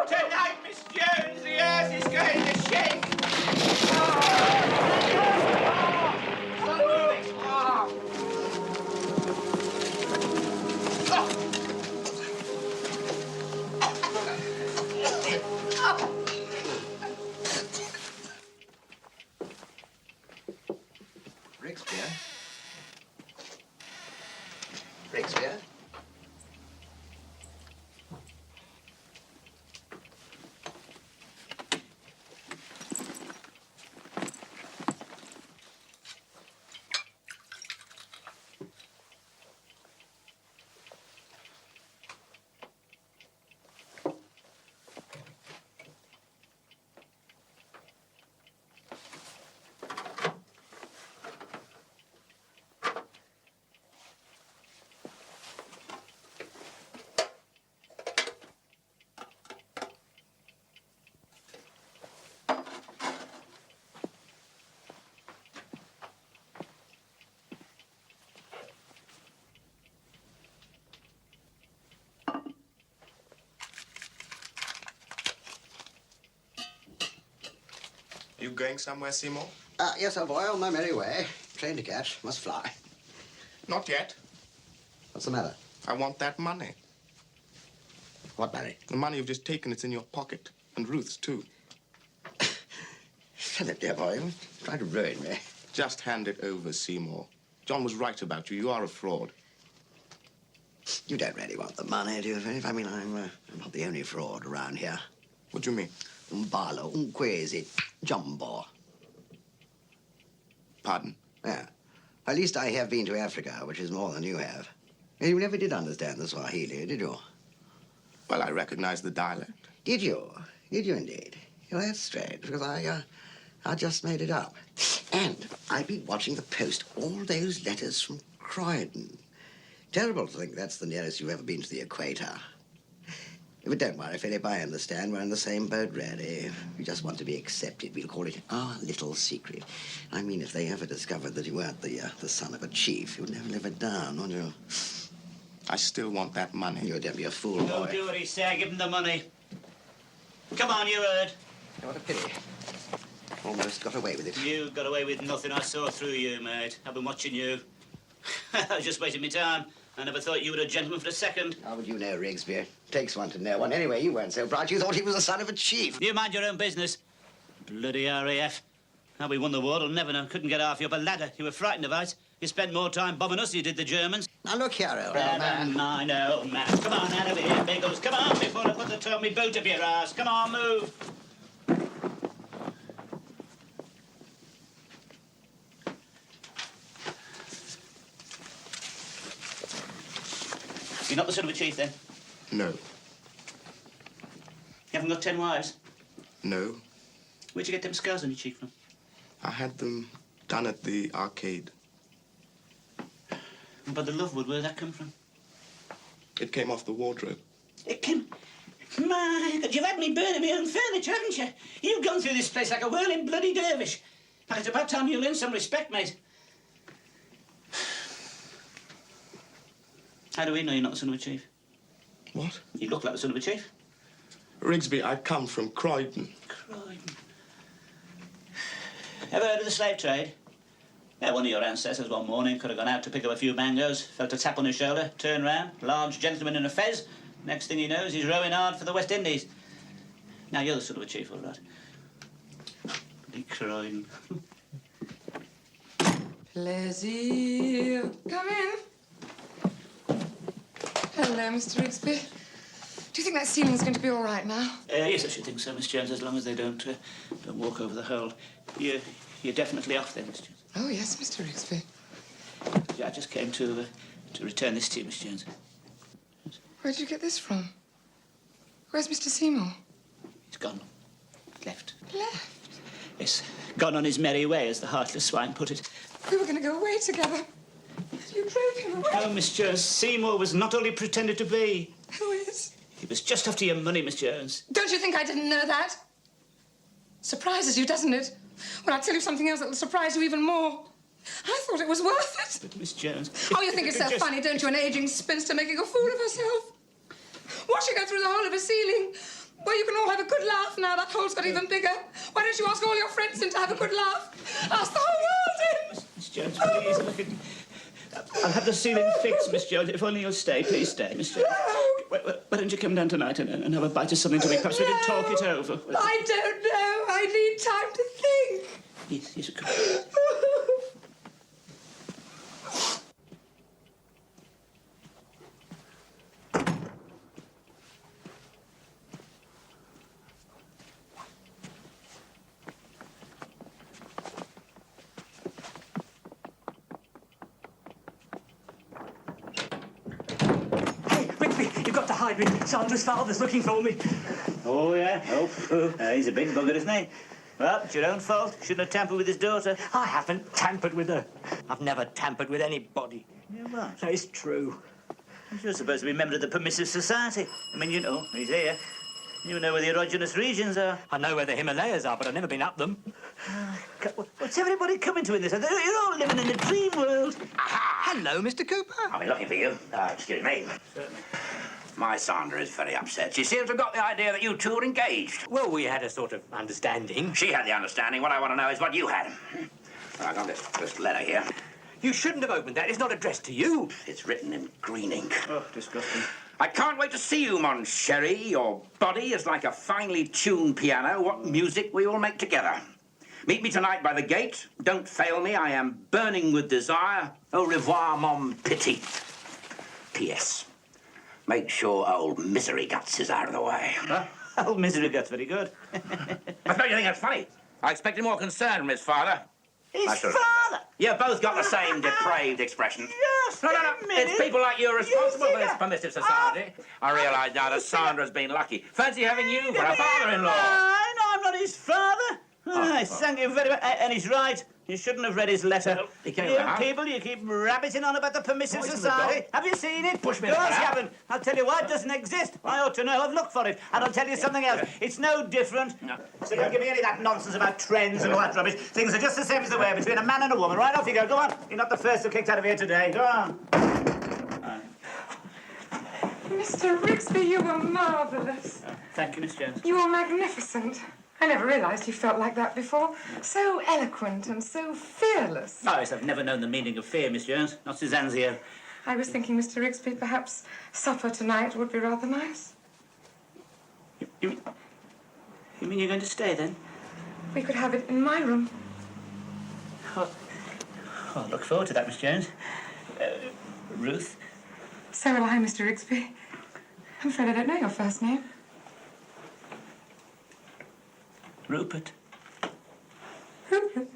Tonight, Miss Jones, the earth is going to shake. Rigsby? You going somewhere, Seymour? Yes, old boy, on my merry way. Train to catch, must fly. Not yet. What's the matter? I want that money. What money? The money you've just taken, it's in your pocket. And Ruth's, too. Philip, dear boy, you're trying to ruin me. Just hand it over, Seymour. John was right about you. You are a fraud. You don't really want the money, do you, Philip? I mean, I'm not the only fraud around here. What do you mean? Un ballo, un quasi, jumbo. Pardon? Yeah. At least I have been to Africa, which is more than you have. You never did understand the Swahili, did you? Well, I recognize the dialect. Did you? Did you indeed? Well, that's strange, because I just made it up. And I've been watching the post, all those letters from Croydon. Terrible to think that's the nearest you've ever been to the equator. But don't worry, Philip, I understand. We're in the same boat, really. We just want to be accepted. We'll call it our little secret. I mean, if they ever discovered that you weren't the son of a chief, you'd never live it down, would you? I still want that money. You don't be a fool, boy. Don't do what he said. Give him the money. Come on, you heard. What a pity. Almost got away with it. You got away with nothing. I saw through you, mate. I've been watching you. I was just wasting my time. I never thought you were a gentleman for a second. How would you know, Rigsby? Takes one to know one. Anyway, you weren't so bright. You thought he was the son of a chief. You mind your own business. Bloody RAF. How we won the war, I'll never know. Couldn't get half you up a ladder. You were frightened of us. You spent more time bombing us than you did the Germans. Now, look here, old man. Mine, old man. Come on, out of here, Biggles. Come on, before I put the toe of me boot up your ass. Come on, move. You're not the son of a chief, then? No. You haven't got 10 wives? No. Where'd you get them scars on your cheek from? I had them done at the arcade. But the Lovewood, where'd that come from? It came off the wardrobe. It came... My God, you've had me burning my own furniture, haven't you? You've gone through this place like a whirling bloody dervish. Now, it's about time you learn some respect, mate. How do we know you're not the son of a chief? What? You look like the son of a chief. Rigsby, I come from Croydon. Croydon. Ever heard of the slave trade? Yeah, one of your ancestors one morning could have gone out to pick up a few mangoes, felt a tap on his shoulder, turned round, large gentleman in a fez. Next thing he knows, he's rowing hard for the West Indies. Now, you're the son of a chief, all right. Bloody Croydon. Plaisir. Come in. Hello, Mr. Rigsby. Do you think that ceiling's going to be all right now? Yes, I should think so, Miss Jones, as long as they don't walk over the hole. You're definitely off then, Miss Jones. Oh, yes, Mr. Rigsby. I just came to return this to you, Miss Jones. Where'd you get this from? Where's Mr. Seymour? He's gone. Left. Left? Yes, gone on his merry way, as the heartless swine put it. We were going to go away together. You drove him away. Oh, Miss Jones, Seymour was not all he pretended to be. Who is? He was just after your money, Miss Jones. Don't you think I didn't know that? Surprises you, doesn't it? When I tell you something else that'll surprise you even more. I thought it was worth it. But, Miss Jones... Oh, you think it's so funny, don't you? An aging spinster making a fool of herself. Watching her through the hole of a ceiling. Well, you can all have a good laugh now. That hole's got even bigger. Why don't you ask all your friends in to have a good laugh? Ask the whole world in. Miss Jones, please, look at... I'll have the ceiling fixed, Miss Jones. If only you'll stay. Please stay, Miss Jones. Why don't you come down tonight and have a bite of something to eat? Perhaps we can talk it over. I don't know. I need time to think. Yes, of course. You've got to hide me. Sandra's father's looking for me. Oh, yeah? Oh, he's a big bugger, isn't he? Well, it's your own fault. Shouldn't have tampered with his daughter. I haven't tampered with her. I've never tampered with anybody. You what? It's true. You're supposed to be a member of the Permissive Society. I mean, you know, he's here. You know where the erogenous regions are. I know where the Himalayas are, but I've never been up them. What's everybody coming to in this? You're all living in a dream world. Aha! Hello, Mr. Cooper. I've been looking for you. Excuse me. Certainly. My Sandra is very upset. She seems to have got the idea that you two were engaged. Well, we had a sort of understanding. She had the understanding. What I want to know is what you had. I got this letter here. You shouldn't have opened that. It's not addressed to you. It's written in green ink. Oh, disgusting. I can't wait to see you, mon chéri. Your body is like a finely tuned piano. What music we will make together. Meet me tonight by the gate. Don't fail me. I am burning with desire. Au revoir, mon petit. P.S. Make sure old Misery Guts is out of the way. Huh? Old Misery Guts, very good. I suppose you think that's funny. I expected more concern from his father. His father? You both got the same depraved expression. Yes, No. It's people like you responsible for this permissive society. I realise now that Sandra's been lucky. Fancy having you for a father-in-law. No, I'm not his father. Thank you very much. And he's right. You shouldn't have read his letter. He came You out. people, you keep rabbiting on about the permissive society. Have you seen it? Push me Of in the course you crowd. haven't. I'll tell you why it doesn't exist. I ought to know. I've looked for it. And I'll tell you something else. It's no different. No. So don't give me any of that nonsense about trends and all that rubbish. Things are just the same as they were between a man and a woman. Right, off you go. Go on. You're not the first who kicked out of here today. Go on. Mr. Rigsby, you were marvellous. Thank you, Miss Jones. You were magnificent. I never realised you felt like that before. So eloquent and so fearless. Oh, yes, I've never known the meaning of fear, Miss Jones. Not Suzanne's here. I was thinking, Mr. Rigsby, perhaps supper tonight would be rather nice. You mean you're going to stay, then? We could have it in my room. Oh, I look forward to that, Miss Jones. Ruth? So will I, Mr. Rigsby. I'm afraid I don't know your first name. Rupert. Rupert.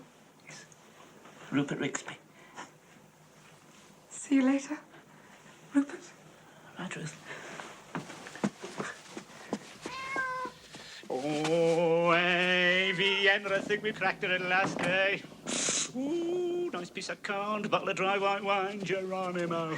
Yes. Rupert Rigsby. See you later, Rupert. Right, Ruth. Oh, Vienna, I think we've cracked it at last, eh? Ooh, nice piece of corned, bottle of dry white wine, Geronimo.